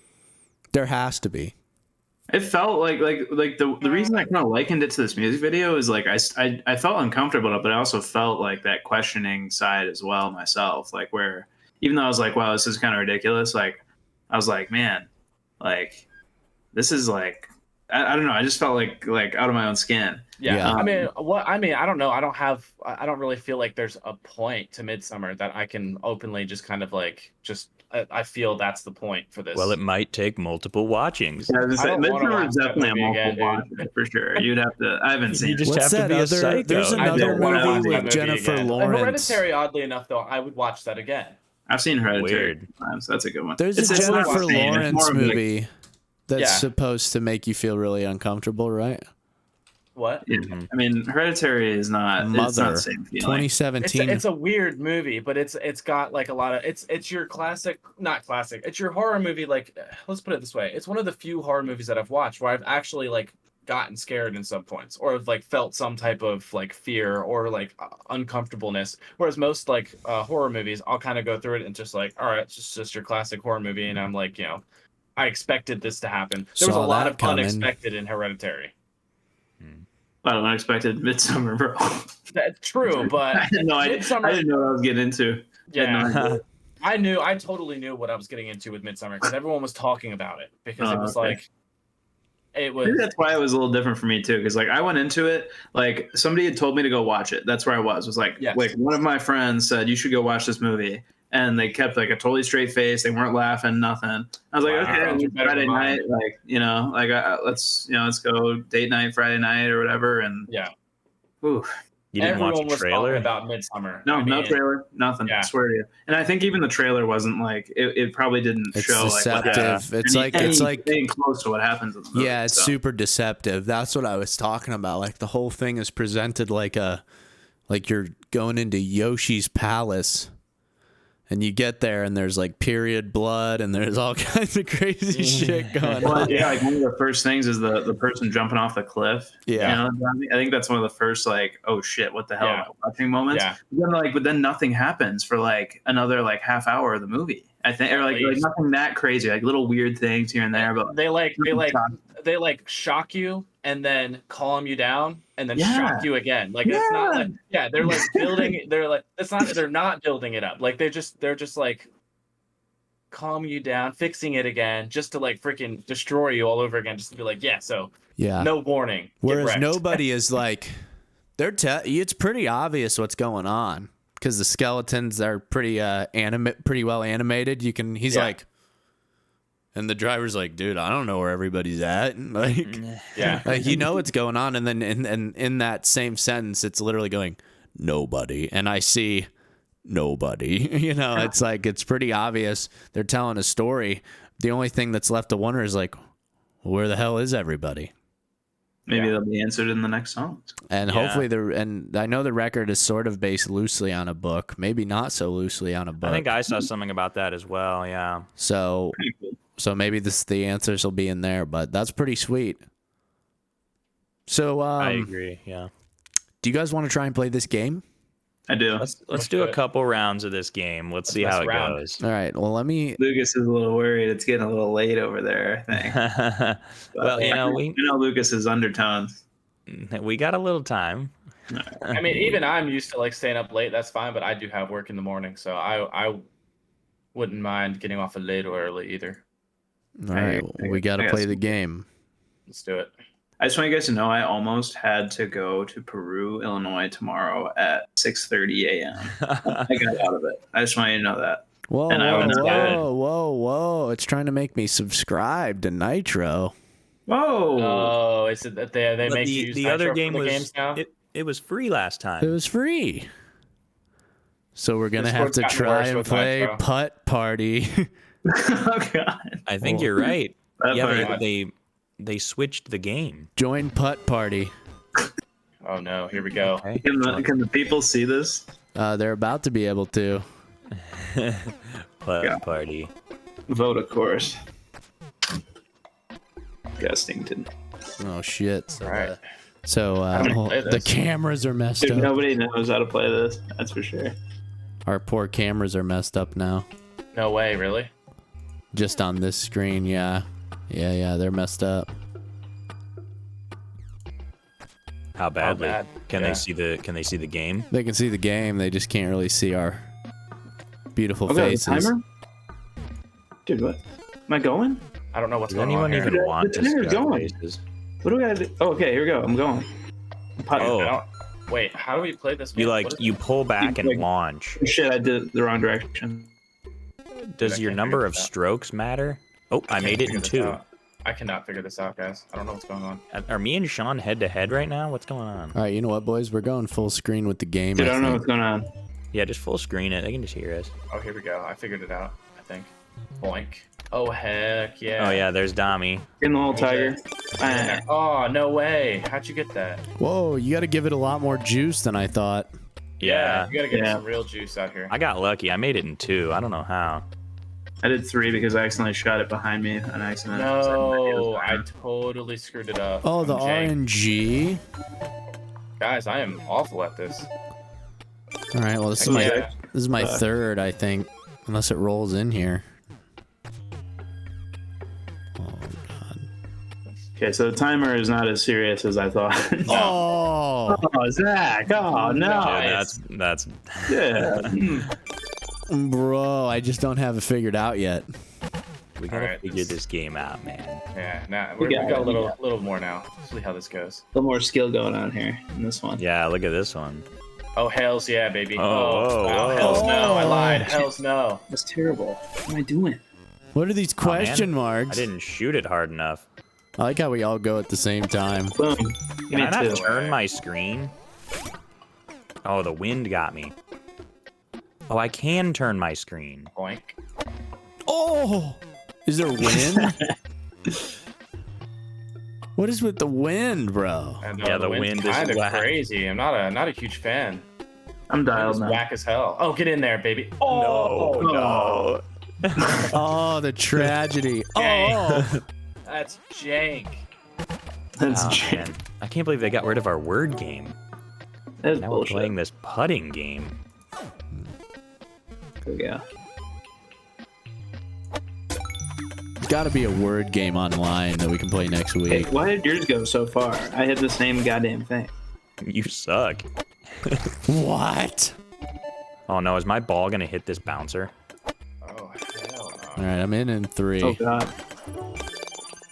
There has to be. It felt like the reason I kind of likened it to this music video is like I felt uncomfortable, but I also felt like that questioning side as well myself. Like where even though I was like, wow, this is kind of ridiculous. Like I was like, man, like this is like I don't know. I just felt like out of my own skin. Yeah. I mean, I don't know. I don't really feel like there's a point to Midsummer that I can openly just kind of like I feel that's the point for this. Well, it might take multiple watchings. Yeah, I don't wanna Midsummer watch is that definitely a movie again, multiple watch for sure. You'd have to. I haven't seen You it. just What's have to that be a other? psycho. There's I another don't wanna watch movie that with movie Jennifer again. Lawrence. Hereditary, oddly enough, though, I would watch that again. I've seen Hereditary Weird. times. That's a good one. There's It's a not Jennifer the same. It's Lawrence more of like- movie that's Yeah. supposed to make you feel really uncomfortable, right? What? Yeah. I mean, Hereditary is not. It's not Mother, the same feeling. 2017. It's a weird movie, but it's got like a lot of it's your classic, not classic. It's your horror movie. Like, let's put it this way: it's one of the few horror movies that I've watched where I've actually like gotten scared in some points, or have like felt some type of like fear or like uncomfortableness. Whereas most like horror movies, I'll kind of go through it and just like, all right, it's just your classic horror movie, and I'm like, I expected this to happen. There was a Saw lot that of coming. unexpected in Hereditary. A lot of unexpected Midsummer, bro. That's true, but I didn't know I didn't know what I was getting into. yeah. I totally knew what I was getting into with Midsummer because everyone was talking about it because it was okay. like it was Maybe that's why it was a little different for me too, because like I went into it like somebody had told me to go watch it. That's where I was. It was like Yes. like one of my friends said you should go watch this movie, and they kept like a totally straight face. They weren't laughing, nothing. I was like, Wow. okay, Friends are better Friday than mine. night, like let's go date night Friday night or whatever, and yeah. ooh, You didn't Everyone watch was the talking trailer? about Midsummer. no, I no mean, trailer, nothing. yeah. I swear to you. And I think even the trailer wasn't like it probably didn't It's show like what deceptive. happened. It's like anything close to what happens in the movie. yeah, it's so. super deceptive. That's what I was talking about. Like the whole thing is presented like you're going into Yoshi's palace. And you get there and there's like period blood and there's all kinds of crazy shit going Well, on. yeah, like one of the first things is the person jumping off the cliff. Yeah. You know, I think that's one of the first like, oh shit, what the hell am I watching moments. Yeah. But then nothing happens for like another like half hour of the movie. I think, or like nothing that crazy, like little weird things here and there. But they shock you and then calm you down and then Yeah. shock you again. Like it's not like they're like building. They're like they're not building it up. Like they're just like calm you down, fixing it again, just to like freaking destroy you all over again, just to be like, so no warning. Get Whereas wrecked. nobody is like, it's pretty obvious what's going on because the skeletons are pretty pretty well animated. He's like, and the driver's like, dude, I don't know where everybody's at. And like, like, you know what's going on, and then in that same sentence, it's literally going nobody, and I see nobody. You know, it's like it's pretty obvious they're telling a story. The only thing that's left to wonder is like, where the hell is everybody? maybe they'll be answered in the next song. And hopefully and I know the record is sort of based loosely on a book, maybe not so loosely on a book. I think I saw something about that as well. Yeah. So maybe the answers will be in there, but that's pretty sweet. So I agree. Yeah. do you guys want to try and play this game? I do. Let's do a couple rounds of this game. Let's see mess how it around. goes. All right. Well, let me. Lucas is a little worried. It's getting a little late over there, I think. Well, you know, I know Lucas's undertones. we got a little time. I mean, even I'm used to like staying up late. That's fine, but I do have work in the morning, so I wouldn't mind getting off a late or early either. All right. We got to play the game. Let's do it. I just want you guys to know I almost had to go to Peru, Illinois tomorrow at 6:30 a.m. I got out of it. I just want you to know that. Whoa, And I would whoa. It's trying to make me subscribe to Nitro. Whoa! Oh, is it that they But make you use the Nitro other for game the was games now? it was free last It time. was free. So we're going to have Discord's to gotten try worse and with play Nitro. Putt Party. Oh god! I think you're right. That Yeah, part- they switched the game. Join Putt Party. Oh no, here we go. Okay. Can the people see this? They're about to be able to. Putt Yeah. Party. Vote, of course. Gustington. Oh, shit. So, All right. the play this. cameras are messed Dude, up. nobody knows how to play this. That's for sure. Our poor cameras are messed up now. No way, really? Just on this screen, yeah. Yeah, they're messed up. How badly? bad? Can Yeah. they see the game? They can see the game, they just can't really see our beautiful Okay, the faces. timer? Dude, what? Am I going? I don't know what's Does going on anyone here. even The want to timer's see our going. faces? What do I gotta do? Oh, okay, here we go. I'm going. Oh. I don't- Wait, how do we play this game? You What is you pull back and like- launch. Shit, I did the wrong direction. Does I your can't number figure of this out. strokes matter? Oh, I can't made it figure in this 2. out. I cannot figure this out, guys. I don't know what's going on. Are me and Sean head to head right now? What's going on? All right, you know what, boys? We're going full screen with the game. Dude, I don't know think. what's going on. Yeah, just full screen it. They can just hear us. Oh, here we go. I figured it out, I think. Boink. Oh, heck yeah. Oh yeah, there's Dami. In the little tiger. Yeah. Oh, no way. How'd you get that? Whoa, you got to give it a lot more juice than I thought. Yeah, You gotta get Yeah. some real juice out here. I got lucky. I made it in 2. I don't know how. I did 3 because I accidentally shot it behind me on accident. No, I totally screwed it up. Oh, the I'm jank. RNG. Guys, I am awful at this. All right, well, this is my Yeah. third, I think, unless it rolls in here. Oh God. Okay, so the timer is not as serious as I thought. Oh, Oh, Zach! Oh, no! Yeah, Nice. that's Yeah. bro, I just don't have it figured out yet. we gotta Alright, figure this game out, man. Yeah, nah, We we got got it, a we little more now. See how this goes. A little more skill going on here in this one. Yeah, look at this one. Oh, hells yeah, baby. Oh, wow, whoa. hells no. I lied. Oh. Hells no. That's terrible. What am I doing? What are these question marks? I didn't shoot it hard enough. I like how we all go at the same time. Boom. Give Can me I not 2. turn my screen? Oh, the wind got me. Oh, I can turn my screen. Boink. Oh, is there wind? What is with the wind, bro? And, Yeah, the wind's wind is kind of whack. crazy. I'm not a huge fan. I'm dialed It's now. whack as hell. Oh, get in there, baby. Oh, No. Oh, the tragedy. Dang. Oh, That's jank. That's Oh, jam. man. I can't believe they got rid of our word game. That's Now bullshit. we're playing this putting game. Yeah. there's got to be a word game online that we can play next Hey, week. why did yours go so far? I hit the same goddamn thing. You suck. What? Oh no, is my ball gonna hit this bouncer? Oh, hell All no. right, I'm in 3. Oh god.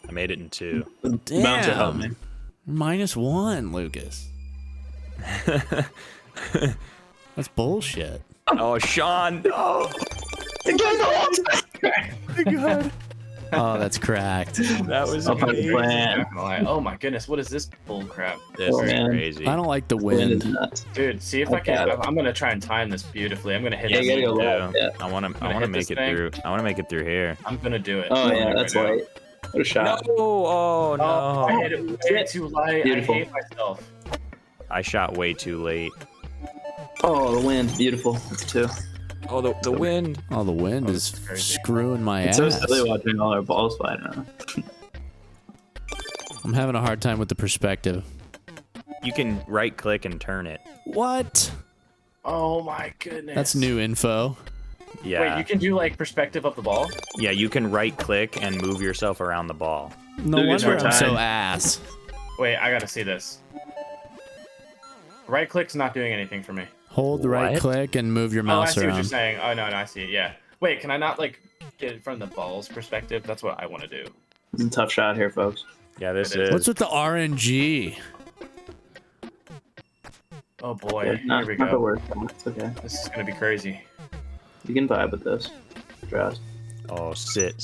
I made it in 2. The bouncer helped me. -1, Lucas. That's bullshit. Oh, Sean, no! Oh, that's cracked. That was I'll fucking me. plan. Not gonna lie. Oh my goodness, what is this bull crap? This Oh, is man. crazy. I don't like the Wind is wind. nuts. Dude, see if I I can. got it. I'm gonna try and time this beautifully. I'm gonna hit Yeah, this. you gotta go Yeah. low. Yeah. I want to. I gonna want to hit make this it thing. through. I want to make it through here. I'm gonna do it. Oh I'm yeah, doing it that's right now. light. What a shot. Oh no! Oh, I hit it way too light. Beautiful. I hate myself. I shot way too late. Oh, the wind. Beautiful. That's 2. Oh, the wind. Oh, the wind Oh, is this is crazy. screwing my It's ass. so silly watching all our balls flying around. I'm having a hard time with the perspective. You can right click and turn it. What? Oh my goodness. That's new info. Yeah. Wait, you can do like perspective of the ball? Yeah, you can right click and move yourself around the ball. No Lucas, wonder we're I'm so tied. ass. Wait, I gotta see this. Right click's not doing anything for me. Hold the right What? click and move your Oh, I mouse see what you're around. saying. Oh no, I see it. Yeah. Wait, can I not like get it from the ball's perspective? That's what I want to do. It's a tough shot here, folks. Yeah, this It is. What's is. with the RNG? Oh boy, Yeah, here not, we not the go. worst. It's okay. This is gonna be crazy. You can vibe with this. Trust. Oh, sit.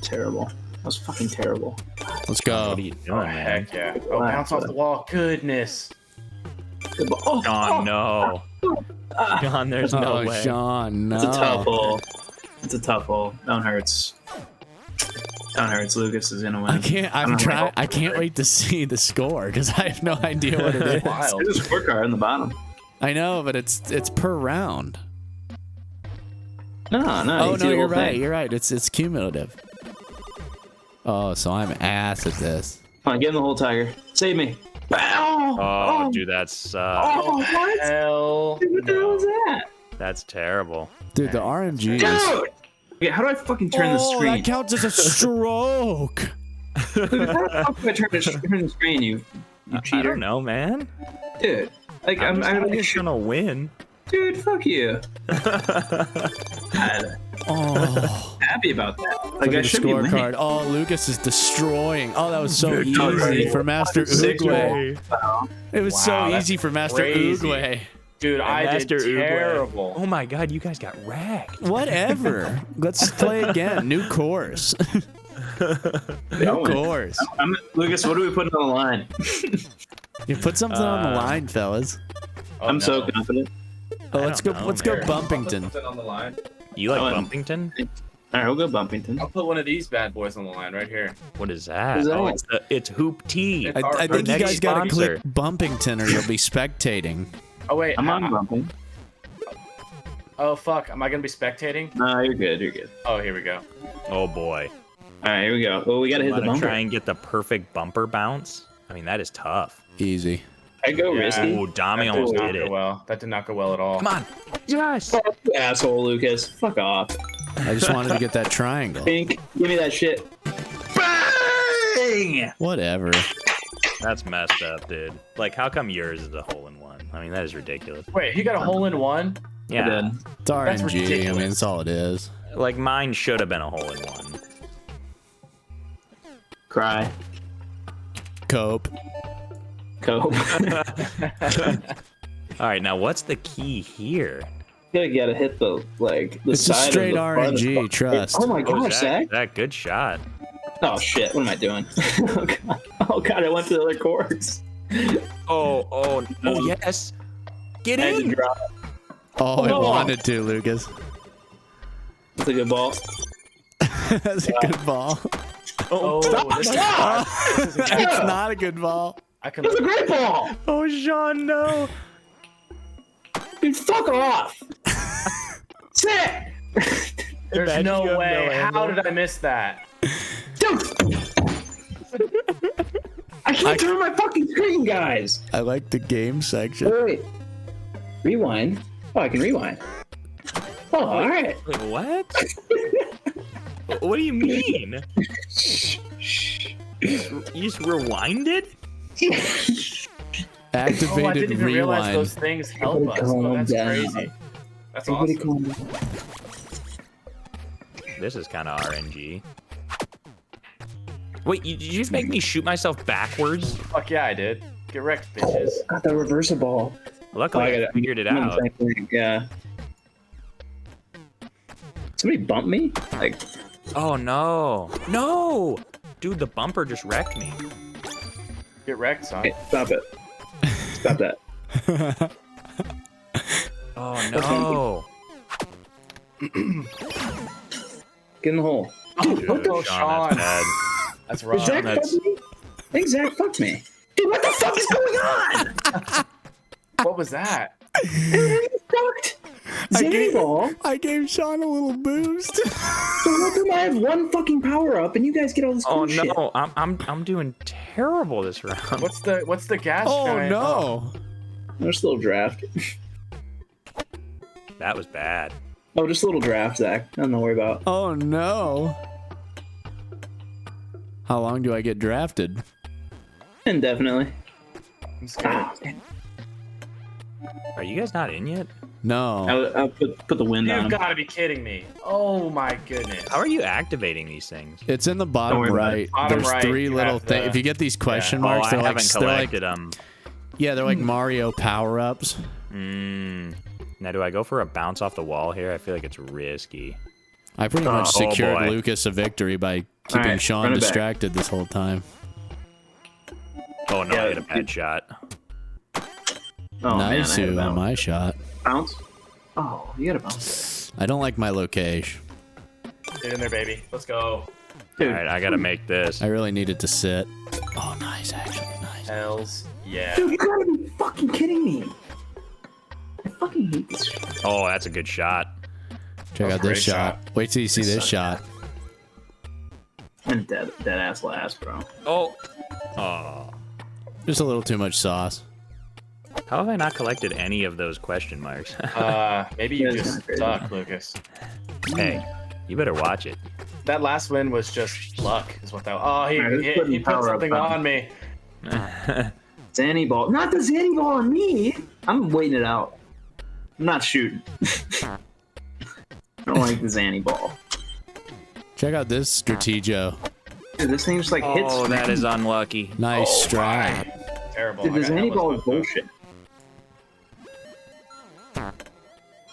Terrible. That was fucking terrible. Let's go. What are you Oh doing, man? heck yeah! Oh, Wow. bounce off the wall. Goodness. Good ball. Oh, John, no. John, there's no Oh, way. Sean, no. It's a tough hole. It's a tough hole. Don't hurts. Don't hurts. Lucas is gonna win. I can't. I can't wait to see the score because I have no idea what it is. Wild. There's a scorecard on the bottom. I know, but it's per round. No. Oh you see no, the you're whole right. thing. You're right. It's cumulative. Oh, so I'm ass at this. Come on, get in the hole, Tiger. Save me. Oh, dude, that's Oh, what? Hell. Dude, what the hell was that? that's terrible. Dude, the RNG is. Dude! Okay, how do I fucking turn the Oh, screen? that counts as a stroke. Dude, how the fuck do I turn the screen, you I cheater? don't know, man. Dude, like, I'm I'm just gonna win. dude, fuck you. I'm Oh, happy about that. look Like, I at the should be winning. scorecard. Oh, Lucas is destroying. Oh, that was so Victory. easy for Master Uruguay. It was Wow, so that's easy for Master crazy. Uruguay. Dude, I Master did Uruguay. terrible. Oh my god, you guys got wrecked. Whatever. Let's play again. New course. New Going. course. Lucas, what are we putting on the line? You put something on the line, fellas. Oh, I'm so no. confident. Oh, let's go. don't know, Let's go man. Bumpington. Put something on the line. You like Oh, and- Bumpington? All right, we'll go Bumpington. I'll put one of these bad boys on the line right here. What is that? What is that? Oh, it's Hoop T. It's I Our think you next guys gotta sponsor. click Bumpington or you'll be spectating. Oh wait. I'm on Bumping. Oh fuck. Am I gonna be spectating? No, you're good. You're good. Oh, here we go. Oh boy. All right, here we go. Oh, we gotta hit the Want to bumper. try and get the perfect bumper bounce? I mean, that is tough. Easy. I go Yeah. risky. Oh, Dami That almost did not did go it. well. That did not go well at all. Come on. Yes. Fuck you, asshole, Lucas. Fuck off. I just wanted to get that triangle. Pink, give me that shit. Bang! Whatever. That's messed up, dude. Like, how come yours is a hole in one? I mean, that is ridiculous. Wait, he got a hole in one? Yeah. Then. It's RNG. I ridiculous. mean, that's all it is. Like, mine should have been a hole in one. Cry. Cope. Cope. All right, now what's the key here? You gotta hit the the It's a side straight of the front of the- RNG, trust. Oh my Oh, gosh, Zach. Zach, good shot. Oh shit, what am I doing? Oh god, I went to the other courts. Oh, yes. Get I had to in. drop. Oh, I Oh. wanted to, Lucas. It's a good ball. That's a good ball. Oh, this is, this is It's not a good ball. I can It's a great ball! Oh, Sean, no. Dude, fuck off! Sit! There's Imagine you no have way. no How angle. did I miss that? Dude! I can't turn my fucking screen, guys! I like the game section. Wait. Rewind? Oh, I can rewind. Oh, alright. Wait, what? What do you mean? You just rewinded? Oh, I Activated didn't even realize rewind. those things help us. Everybody Oh, that's calm down. crazy. That's Everybody awesome. calm down. This is kind of RNG. Wait, did you just make me shoot myself backwards? Fuck yeah, I did. Get wrecked, bitches. Got the reversal ball. Luckily, Oh, I I got it. figured it I'm in the out. same thing, yeah. Somebody bumped me? Like, Oh, no. No! Dude, the bumper just wrecked me. Get wrecked, son. hey, stop it. Stop that. Oh, no. Get in the hole. Dude, what the- Sean, that's bad. That's Did wrong. Zach that's- fuck me? I think Zach fucked me. Dude, what the fuck is going on? What was that? He fucked. I gave- Zable. I gave Sean a little boost. So how come I have one fucking power up and you guys get all this cool Oh, shit? no. I'm doing terrible this round. What's the gas Oh giant? no. There's a little draft. That was bad. Oh, just a little draft, Zach. Nothing to worry about. Oh no. How long do I get drafted? Indefinitely. I'm scared. Are you guys not in yet? No. I'll put the wind on You've him. got to be kidding me. Oh my goodness. How are you activating these things? It's in the Don't bottom worry about right. it. Bottom There's right, 3 you little have things. the- If you get these question Oh, marks, I they're like, haven't they're like, collected them. yeah, they're like Mario power-ups. Now, do I go for a bounce off the wall here? I feel like it's risky. I pretty much Oh, secured boy. Lucas a victory by keeping right, Sean run it back. distracted this whole time. Oh, no, I Yeah, hit a bad shot. Oh, Nice man, I had a on my shot. bounce. Oh, you got a bounce. I don't like my location. Get in there, baby. Let's go. Dude, All right, I got to make this. I really needed to sit. Oh, nice, actually, nice. Hells yeah. dude, you gotta be fucking kidding me. I fucking hate this shit. Oh, that's a good shot. Check was out a this great shot. Wait till you see this shot. And dead ass last, bro. Oh. Just a little too much sauce. How have I not collected any of those question marks? Maybe you Yeah, it's just kinda crazy. suck, Lucas. Hey, you better watch it. That last win was just luck, is what that. Oh, he Alright, let's put he the put power up something front. on me. Zanny ball. Not the Zanny ball on me. I'm waiting it out. I'm not shooting. I don't like the Zanny ball. Check out this Stratego. Dude, this thing just like hits. Oh, that is unlucky. Nice Oh, strike. my. Terrible. Dude, the I got Zanny ball Ellis is both. bullshit.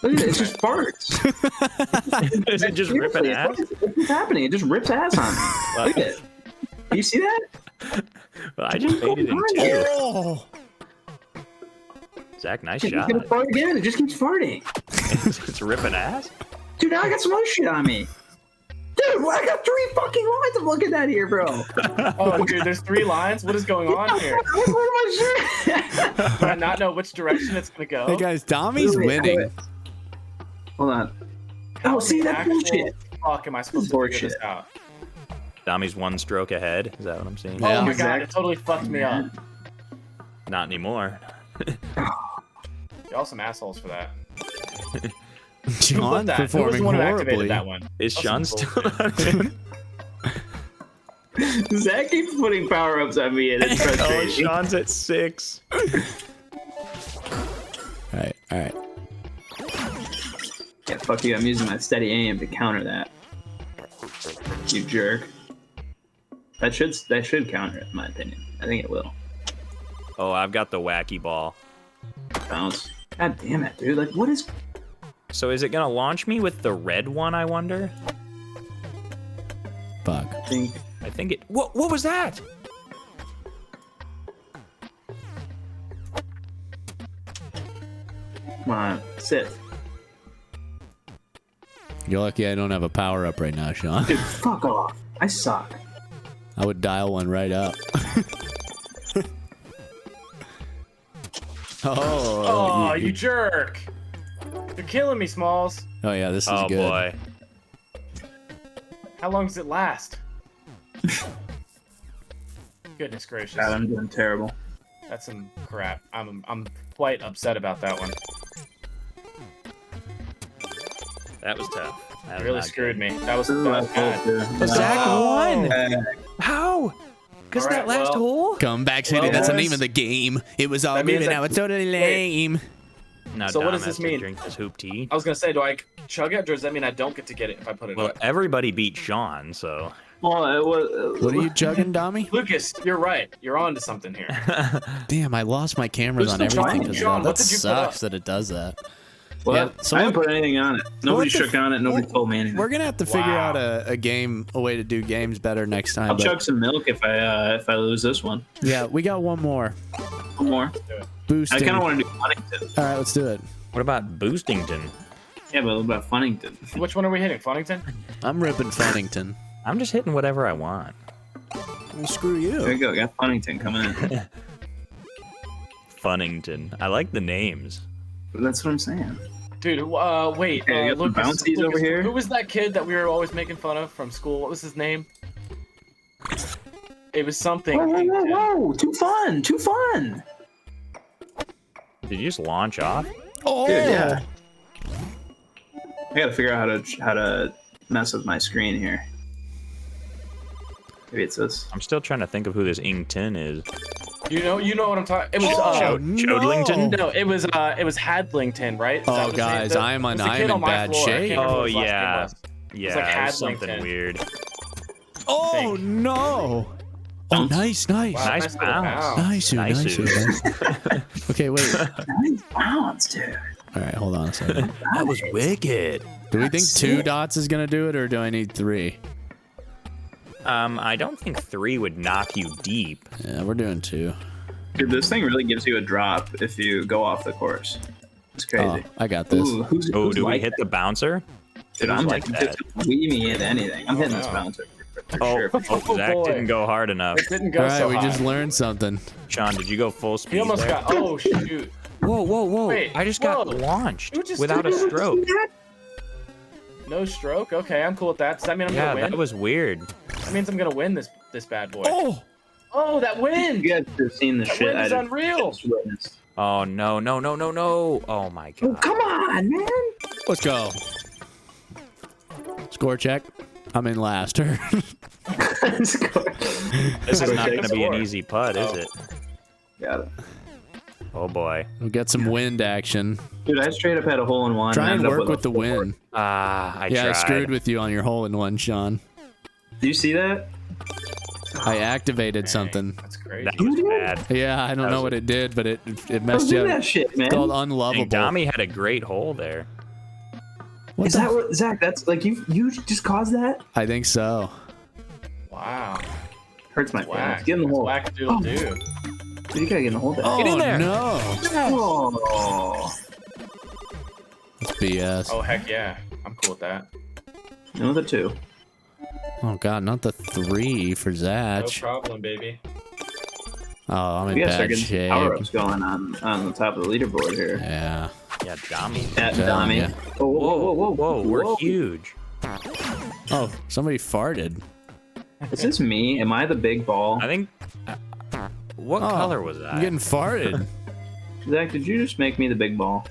Look at it, it just farts. Does it just rip an Seriously, ass? what's happening? It just rips ass on me. Look at it. Do you see that? Well, I just made it in Yeah. 2. Oh, Zach, nice It's shot. gonna fart again. It just keeps farting. It's ripping ass? Dude, now I got some other shit on me. Dude, well, I got 3 fucking lines I'm looking at here, bro. Oh, dude, there's 3 lines. What is going on here? Where's my shirt? Do I not know which direction it's gonna go? hey guys, Dommy's Wait, winning. wait. Hold on. How Oh, see, the that's actual bullshit. Fuck, am I supposed to figure this Bullshit. out? Dommy's 1 stroke ahead. Is that what I'm seeing? Yeah. Oh my Exact- god, it totally fucked me up. Not anymore. Y'all some assholes for that. Who John put that? Who was performing the one who horribly. activated that one? Is That's Sean some still bullshit. not in? Zach keeps putting power ups on me, and it's Oh, frustrating. Sean's at 6. All right. Yeah, fuck you. I'm using my steady aim to counter that. You jerk. That should counter it, in my opinion. I think it will. Oh, I've got the wacky ball. Bounce. God damn it, dude. Like, what is... So is it gonna launch me with the red one, I wonder? Fuck. I think it... What was that? Come on, sit. You're lucky I don't have a power up right now, Sean. Dude, fuck off. I suck. I would dial one right up. Oh, you jerk! You're killing me, Smalls. Oh yeah, this is Oh, good. boy. How long does it last? Goodness gracious, God, I'm doing terrible. that's some crap. I'm quite upset about that one. That was tough. That It was really not screwed good. me. That was Ooh, I bad. told you. Zach won! Uh, How? Because All that right, last well- hole? Comeback City, Well, that's the boys, name of the game. It was all that good means and that- now it's totally lame. Now So what Dom does has this to mean? drink this hoop tea. I was gonna say, do I chug it, or does that mean I don't get to get it if I put it Well, in? everybody beat Sean, so... well, it was, What are you chugging, Dommy? Lucas, you're right. You're on to something here. Damn, I lost my cameras Who's on still everything trying? because John, that what did you put up? sucks that it does that. Well, Yeah, so I didn't what- put anything on it. Nobody what the shook on it. Nobody told me anything. We're gonna have to figure Wow. out a game, a way to do games better next time. I'll but- chug some milk if I lose this one. yeah, we got one more. One more. Boosting. I kind of want to do Funnington. All right, let's do it. What about Boostington? Yeah, but what about Funnington? Which one are we hitting? Funnington? I'm ripping Funnington. I'm just hitting whatever I want. Well, screw There you. you go. Got Funnington coming in. Funnington. I like the names. That's what I'm saying. Dude, wait. Okay, you got some bouncies over here? Who was that kid that we were always making fun of from school? What was his name? It was something. Whoa, whoa, whoa, whoa! Too fun! Too fun! Did you just launch off? Oh, Dude, yeah. I gotta figure out how to mess with my screen here. Maybe it's this. I'm still trying to think of who this Ing Tin is. You know what I'm talking. It was Chodlington? no, it was Hadlington, right? Is that Oh, what his name- guys, the- I'm it was the kid in on my bad floor. I can't shape. remember Oh what his last name yeah, was. yeah, like it was something Hadlington. weird. Oh Thing. no! Oh, nice. Wow, Nice little bounce. Nice. Okay, wait. Nice bounce, dude. All right, hold on a second. That was wicked. Do we think 2 dots is gonna do it, or do I need 3? I don't think 3 would knock you deep. Yeah, we're doing 2. Dude, this thing really gives you a drop if you go off the course. It's crazy. Oh, I got this. Ooh, who's Oh, do we like hit the bouncer? Dude, I'm like that? leave me into anything. I'm hitting this no. bouncer for Oh, sure. oh, Zach boy. didn't go hard enough. It didn't go All right, so we high. just learned something. Sean, did you go full speed? He almost there? got. Oh shoot! Whoa! Wait, I just got whoa. launched You just without a did it. stroke. No stroke. Okay, I'm cool with that. Does that mean I'm Yeah, gonna win? that was weird. That means I'm gonna win this bad boy. Oh, Oh, that win! You guys have seen the That shit win I is unreal. just witnessed. Oh no! Oh my god. Come on, man. let's go. Score check. I'm in last. This is not going to be an easy putt, is Oh. it? Got it. Oh boy. We'll get some wind action. Dude, I straight up had a hole in one. Try and ended up work with the a 4. wind. I Yeah, I tried. screwed with you on your hole in one, Sean. Do you see that? I activated Dang, something. That's crazy. That was bad. Yeah, I don't That know was what it did, but it Don't messed you do up. that shit, man. It's called I unlovable. think Dami had a great hole there. What Is the that what Zach? That's like you just caused that? I think so. Wow. Hurts my That's feelings. whack. Get in the hole. Whack doodle do. Dude, you gotta get in the hole. There. Oh, in there. no. Oh. That's BS. Oh heck yeah. I'm cool with that. Another 2. Oh, God, not the 3 for No Zach. problem, baby. Oh, I'm in We gotta start bad getting shape. power ups going on the top of the leaderboard here. Yeah. Yeah, Dami. At telling Dami. ya. Oh, whoa. We're huge. Oh, somebody farted. Is this me? Am I the big ball? I think. What Oh, color was that? I'm getting farted. Zach, did you just make me the big ball?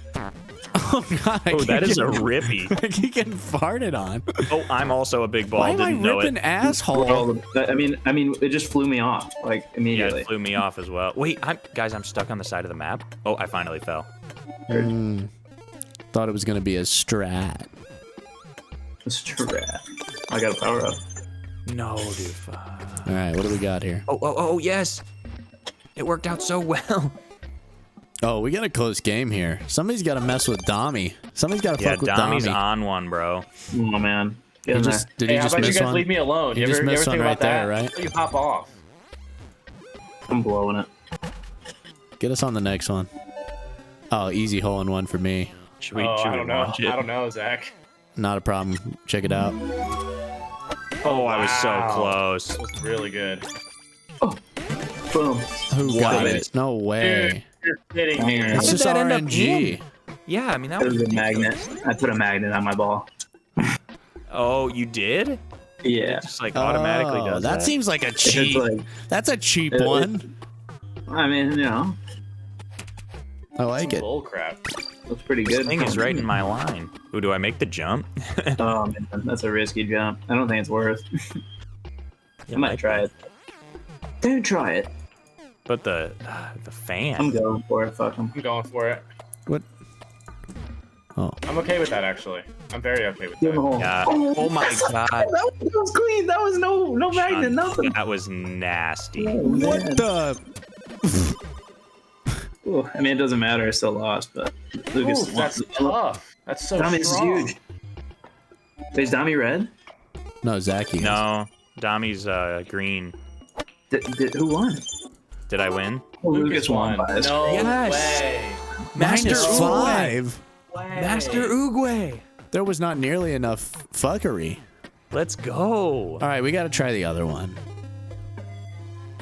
Oh, God. I Oh, keep that is a getting- rippy. I keep getting farted on. Oh, I'm also a big ball. Why am I Didn't know ripping it. asshole? Well, I mean, it just flew me off like Yeah, immediately. it flew me off as well. Wait, guys, I'm stuck on the side of the map. Oh, I finally fell. Thought it was going to be a strat. Strat. I got a power up. No, dude. Fuck. All right, what do we got here? Oh, yes. It worked out so well. Oh, we got a close game here. Somebody's got to mess with Dami. Somebody's got to Yeah, fuck with Dami's Dami. on one, bro. Oh man. Get He in just, did Hey, he how just about you miss guys one? leave me alone? He You just ever missed think one about right there, that? right? You hop off. there. I'm blowing it. Get us on the next one. Oh, easy hole in one for me. Should we, Oh, should I we don't know. launch it? I don't know, Zach. Not a problem. Check it out. Oh, I was so Wow. close. That was really good. Boom. Who Got got it. it? No way. You're kidding me. How It's did just that end up RNG. Yeah, I mean, that It was was a ridiculous. magnet. I put a magnet on my ball. Oh, you did? Yeah. Just like automatically Oh, does that that. seems like a It's cheap. like, That's a cheap It- one. I mean, you know, I like it. Bull crap. looks pretty This good. thing is right in my line. Ooh, do I make the jump? Oh man, that's a risky jump. I don't think it's worth. I might try it. Don't try it. But the I'm fan. going for it. Fuck 'em. I'm going for it. What? Oh, I'm okay with that, actually. I'm very okay with Get in the that. hole. Yeah. Oh my god. That was clean. That was no magnet, Sean, nothing. That was nasty. Oh, what man. the? Ooh, I mean, it doesn't matter. I still lost, but Lucas. Ooh, that's tough. That's so Dami, this is strong. huge. Is Dami red? No, Zachy. is. No, Dami's green. Who won? Did I win? Oh, Lucas won by a No Yes. way. Minus Master 5. Way. Master Uguay. There was not nearly enough fuckery. Let's go. All right, we got to try the other one.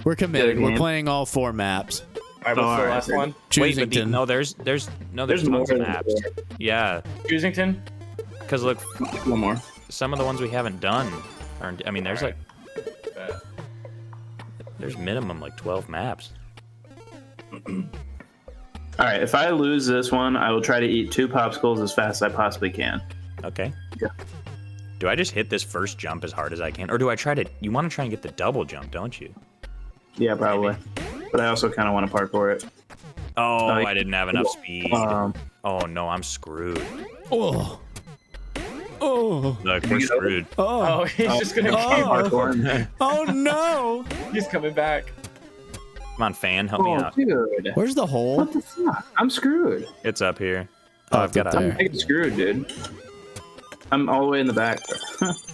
We're committed. Good We're game. playing all 4 maps. All right, what's the Alright, last good. one? Wait, but Choosington. no, there's There's tons more of than maps. Yeah, Choosington? because look, One more. some of the ones we haven't done aren't. I mean, there's Alright. like Bet. there's minimum like 12 maps. All right, if I lose this one, I will try to eat 2 popsicles as fast as I possibly can. Okay. Yeah. Do I just hit this first jump as hard as I can, or do I try to? You want to try and get the double jump, don't you? Yeah, probably. But I also kind of want to parkour it. Oh, Like, I didn't have enough speed. Oh no, I'm screwed. Oh. Oh. Look, we're screwed. Oh. Oh, he's just gonna Parkour. Oh no. He's coming back. Come on, fan, help me Oh, out. dude. Where's the hole? What the fuck? I'm screwed. It's up here. Oh, Oh, I've got it's a. up there. I get screwed, dude. I'm all the way in the back.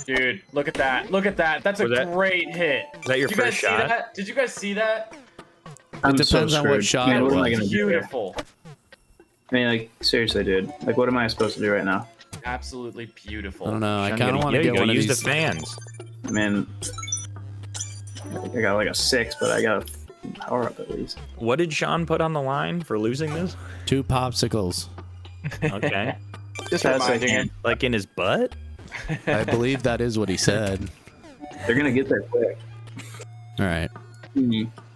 Dude, look at that. Look at that. That's a Was that- great hit. Is that your Did you guys first see shot? that? Did you guys see that? I'm depends so on what screwed. shot Man, it what am I was. gonna do here? Beautiful. I mean, like, seriously, dude. Like, what am I supposed to do right now? Absolutely beautiful. I don't know. I Sean, kind of want to you get gotta one of use these. the fans. I mean, I got like a 6, but I got a power up at least. What did Sean put on the line for losing this? 2 popsicles. Okay. Just That's reminding like- him. Like in his butt? I believe that is what he said. They're gonna get there quick. All right.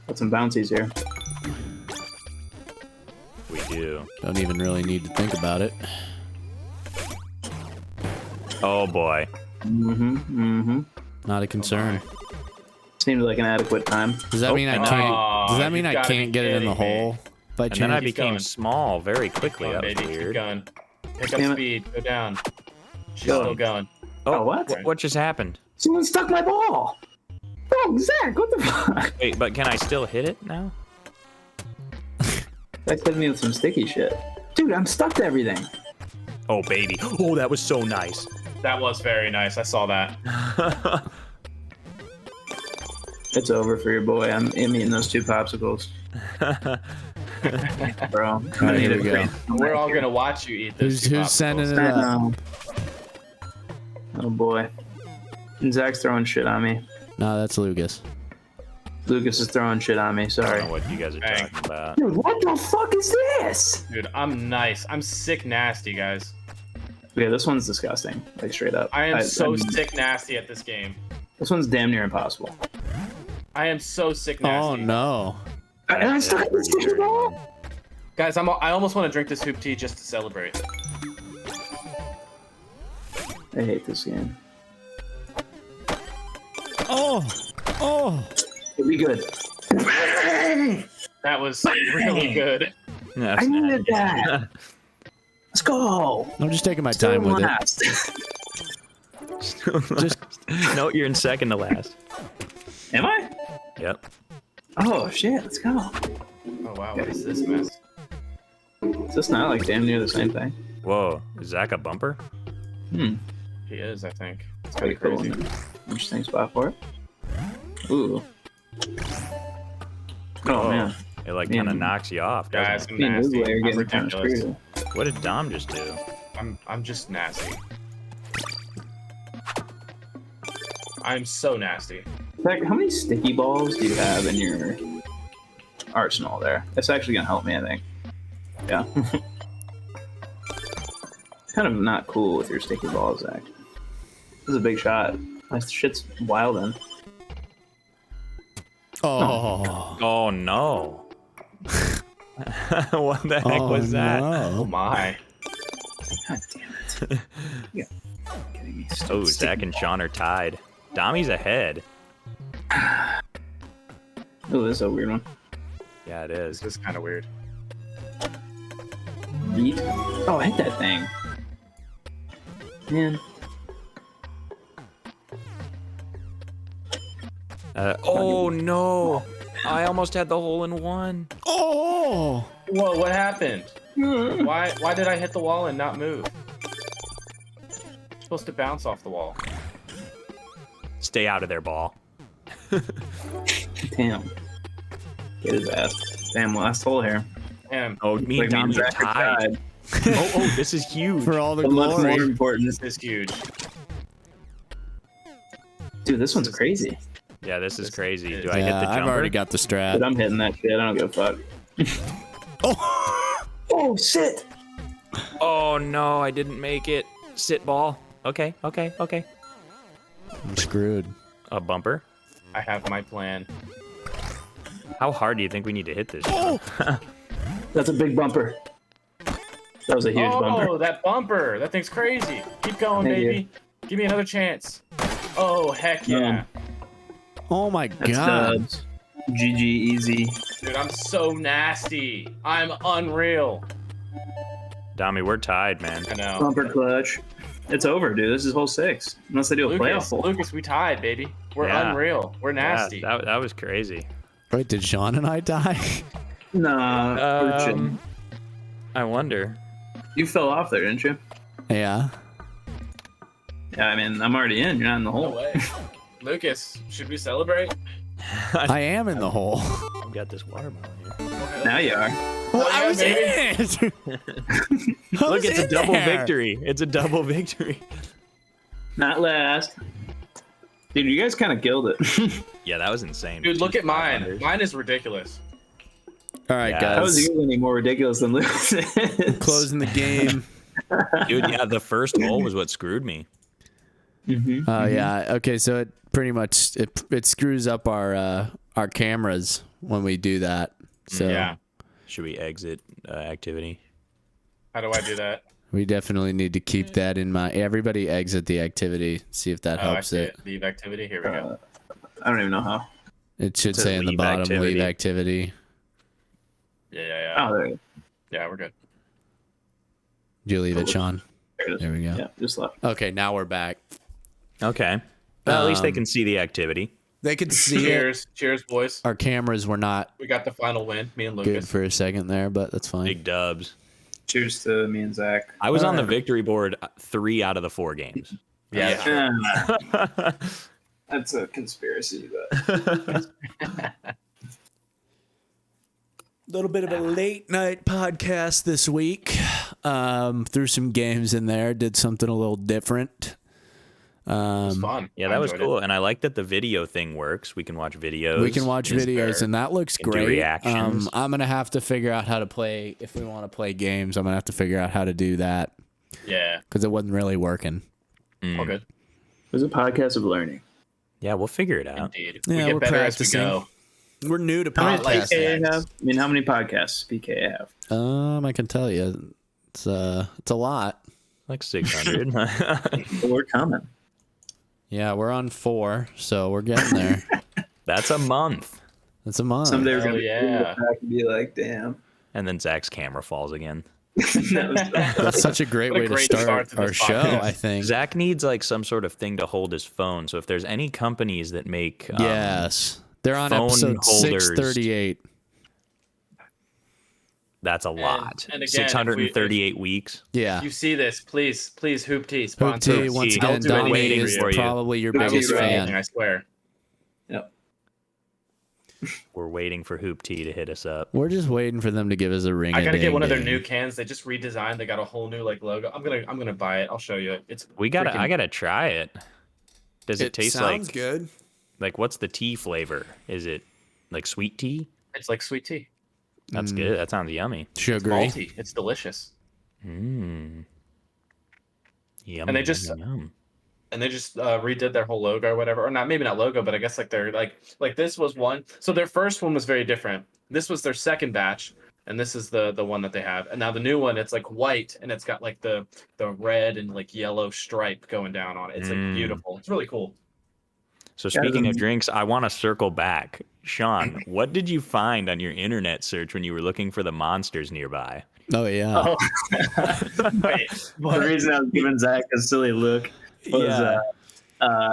Got some bouncies here. We do. Don't even really need to think about it. Oh boy. Not a concern. Seemed like an adequate time. Does that mean I and can't? Oh, Does that mean you I gotta can't be get it in the kidding me. hole by And then I chance? became going. small very quickly. Come on, That was baby. Keep weird. going. Pick up Damn it. speed. Go down. She's Go. still going. Oh, what? What just happened? Someone stuck my ball! Oh, Zach, what the fuck? Wait, but can I still hit it now? That hit me with some sticky shit. Dude, I'm stuck to everything. Oh baby. Oh, that was so nice. That was very nice. I saw that. It's over for your boy. I'm eating those 2 popsicles. Bro. All right, here we go. We're all gonna watch you eat this. Who's sending it I up? know. Oh boy. And Zach's throwing shit on me. No, that's Lucas. Lucas is throwing shit on me. I don't Sorry. know what you guys are Dang. talking about. Dude, what the fuck is this? Dude, I'm nice. I'm sick nasty, guys. Okay, this one's disgusting. Like, straight up. I am so mean, sick nasty at this game. This one's damn near impossible. I am so sick nasty. Oh no. And I stuck at this sticky ball? Guys, I almost want to drink this hoop tea just to celebrate. I hate this game. Oh. Oh. It'll be good. That was really good. That's I needed nice. that. Let's go. I'm just taking my time with it. Last. Just No, you're in second to last. Am I? Yep. Oh shit, let's go. Oh wow, what is this mess? Is this not like damn near the same thing? Whoa, is Zach a bumper? Hmm. He is, I think. It's Pretty pretty cool. crazy. Interesting spot for it. Ooh. Oh man. It like Man. kind of knocks you off, doesn't Guys, it? I'm Me and nasty. Uzi are I'm getting kind of ridiculous. screwed. What did Dom just do? I'm just nasty. I'm so nasty. Zach, how many sticky balls do you have in your arsenal there? That's actually gonna help me, I think. Yeah. Kind of not cool with your sticky balls, Zach. This is a big shot. My shit's wildin'. oh. Oh no. What the heck was that? Oh No. my. God damn it. Yeah. Kidding me. Oh, Zach and Sean are tied. Dommy's ahead. Oh, this is a weird one. Yeah, it This is. is kind of weird. Yeet. Oh, I hit that thing. Man. Oh no! I almost had the hole in one. Oh. Whoa, what happened? Why did I hit the wall and not move? It's supposed to bounce off the wall. Stay out of there, ball. Damn. Get his ass. Damn, last hole here. Damn, Oh, me and Dommy are Zach are tied. Oh, this is huge. For all the But much more glory. important. this is huge. Dude, this one's crazy. Yeah, this is crazy. Do I Yeah, hit the jumper? I've already got the But strat. I'm hitting that shit. I don't give a fuck. Oh. Oh, shit. Oh no, I didn't make it. Sit ball. Okay. I'm screwed. A bumper. I have my plan. How hard do you think we need to hit this? Oh. That's a big bumper. That was a huge bumper. Oh, that bumper. That thing's crazy. Keep going, Thank baby. Give me another chance. Oh, heck yeah. Oh my That's god. dubs. GG easy. Dude, I'm so nasty. I'm unreal. Dami, we're tied, man. I know. Bumper clutch. It's over, dude. This is hole 6. Unless they do a playoff hole. Lucas, we tied, baby. We're Yeah. unreal. We're nasty. Yeah, that was crazy. Wait, did Sean and I die? Nah, we're chilling. I wonder. You fell off there, didn't you? Yeah. Yeah, I mean, I'm already in. You're not in the No hole. way. Lucas, should we celebrate? I am in the hole. I've got this watermelon here. Now you are. Well, I yeah, was in it. I Look, was it's a in double there. victory. It's a double victory. Not last. Dude, you guys kind of killed it. Yeah, that was insane. Dude, look at mine. 500s. Mine is ridiculous. All right, Yeah. How is guys. yours any more ridiculous than Lucas? Closing the game. Dude, yeah, the first hole was what screwed me. Mm-hmm. Oh yeah. Okay, so it pretty much it screws up our cameras when we do that. So Yeah. Should we exit activity? How do I do that? we definitely need to keep that in mind. Everybody exit the activity. See if that Oh, I helps see it. it. Leave activity. Here we go. I don't even know how. It should says say in the leave bottom activity. leave activity. Yeah. Oh, there you Yeah, we're good. Did you leave it, Sean? go. There we go. Yeah, just left. Okay, now we're back. Okay. Well, at least they can see the activity. They could see it. Cheers. Cheers, boys. Our cameras were not We got the final win. Me and good Lucas. for a second there, but that's fine. Big dubs. Cheers to me and Zach. I was on the victory board 3 out of the 4 games. Yeah. That's a conspiracy, but Little bit of a late night podcast this week. Threw some games in there. Did something a little different. It was fun. Yeah, I that was enjoyed cool. it. And I like that the video thing works. We can watch videos. We can watch Is videos, there- and that looks can do great. reactions. I'm gonna have to figure out how to play. If we want to play games, I'm gonna have to figure out how to do that Yeah. because it wasn't really working. All good. it was a podcast of learning. Yeah, we'll figure it out. Indeed. Yeah, we get we're better practicing. as we go. We're new to How many like podcasting. PK that. have? I mean, how many podcasts PK have? I can tell you, it's a lot. Like 600. Well, we're coming. Yeah, we're on 4, so we're getting there. That's a month. It's a month. Someday we're Hell gonna yeah. look back and be like, "Damn, And then Zach's camera falls again. that was That's such a great What a way to great start start to our this show. podcast. I think. Zach needs like some sort of thing to hold his phone. So if there's any companies that make Yes, they're on phone episode holders. 638. that's a lot. and again, if 638 weeks. Yeah. You see this, please, Hoop Tea Hoop sponsor. Tea, once I'll again, do Donnie anything is for you. probably your Hoop Tea, biggest right. fan. I swear. Yep. We're waiting for Hoop Tea to hit us up. We're just waiting for them to give us a ring. I gotta get one of their new cans. They just redesigned. They got a whole new like logo. I'm gonna buy it. I'll show you. It's I freaking- gotta try it. Does it, taste like good. what's the tea flavor? Is it like sweet tea? It's like sweet tea. That's good. That sounds yummy. Sugary. Malty. It's delicious. Mmm. Yum. And they just- yum. And they just redid their whole logo or whatever, or not, maybe not logo, but I guess like they're like this was one. So their first one was very different. This was their second batch, and this is the one that they have. And now the new one, it's like white, and it's got like the red and like yellow stripe going down on it. It's like beautiful. It's really cool. So speaking of drinks, I want to circle back. Sean, what did you find on your internet search when you were looking for the monsters nearby? Oh yeah. Oh, wait, the reason I was giving Zach a silly look was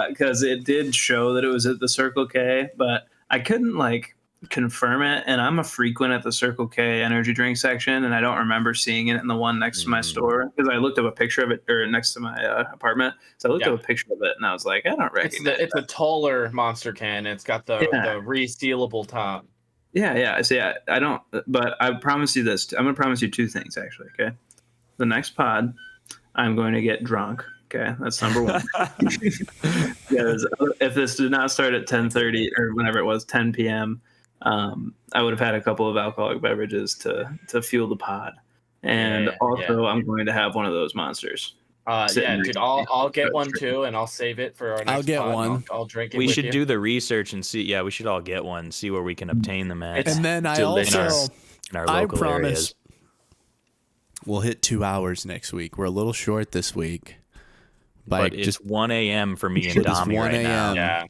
because it did show that it was at the Circle K, but I couldn't like confirm it. And I'm a frequent at the Circle K energy drink section, and I don't remember seeing it in the one next to my store because I looked up a picture of it or next to my apartment. So I looked Yeah. up a picture of it, and I was like, I don't recognize. it's a taller monster can. It's got the resealable top. Yeah. See, I don't, but I promise you this. I'm going to promise you 2 things, actually. Okay. The next pod, I'm going to get drunk. Okay. That's number 1. Because if this did not start at 10:30 or whenever it was, 10 p.m., I would have had a couple of alcoholic beverages to fuel the pod. And also, I'm going to have one of those monsters. Yeah, dude, I'll get one too, and I'll save it for our next I'll get pod, and one. I'll drink it. We with should you. do the research and see. Yeah, we should all get one. See where we can obtain them at. It's And then I delicious. also in our I local promise areas. We'll hit 2 hours next week. We're a little short this week. But it's 1 a.m. for me and It is Dami 1 right now. Yeah.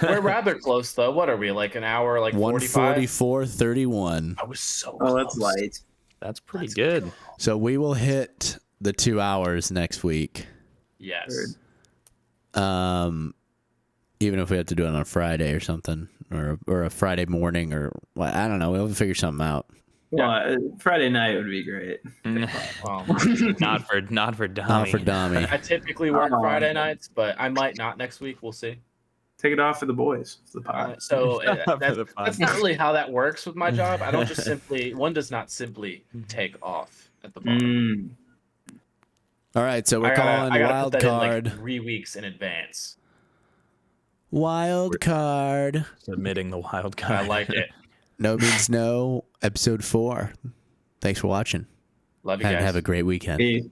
We're rather close though. What are we, like an hour, like 45? 1:44:31. I was so Oh, that's close. light. That's pretty good. So we will hit the 2 hours next week. Yes. Even if we have to do it on a Friday or something, or a Friday morning, or well, I don't know. We'll figure something out. Well, Friday night would be great. Well, not for Dami. Not for Dami. I typically work Oh. Friday nights, but I might not next week. We'll see. Take it off for the boys. For the pod. So For that's, the pod. that's not really how that works with my job. I don't just simply, one does not simply take off at the bar. Mm. All right, so we're I calling gotta wild put that card. in like 3 weeks in advance. Wild card. Submitting the wild I card. like it. No means no. Episode 4. Thanks for watching. Love you And guys. have a great weekend. Peace.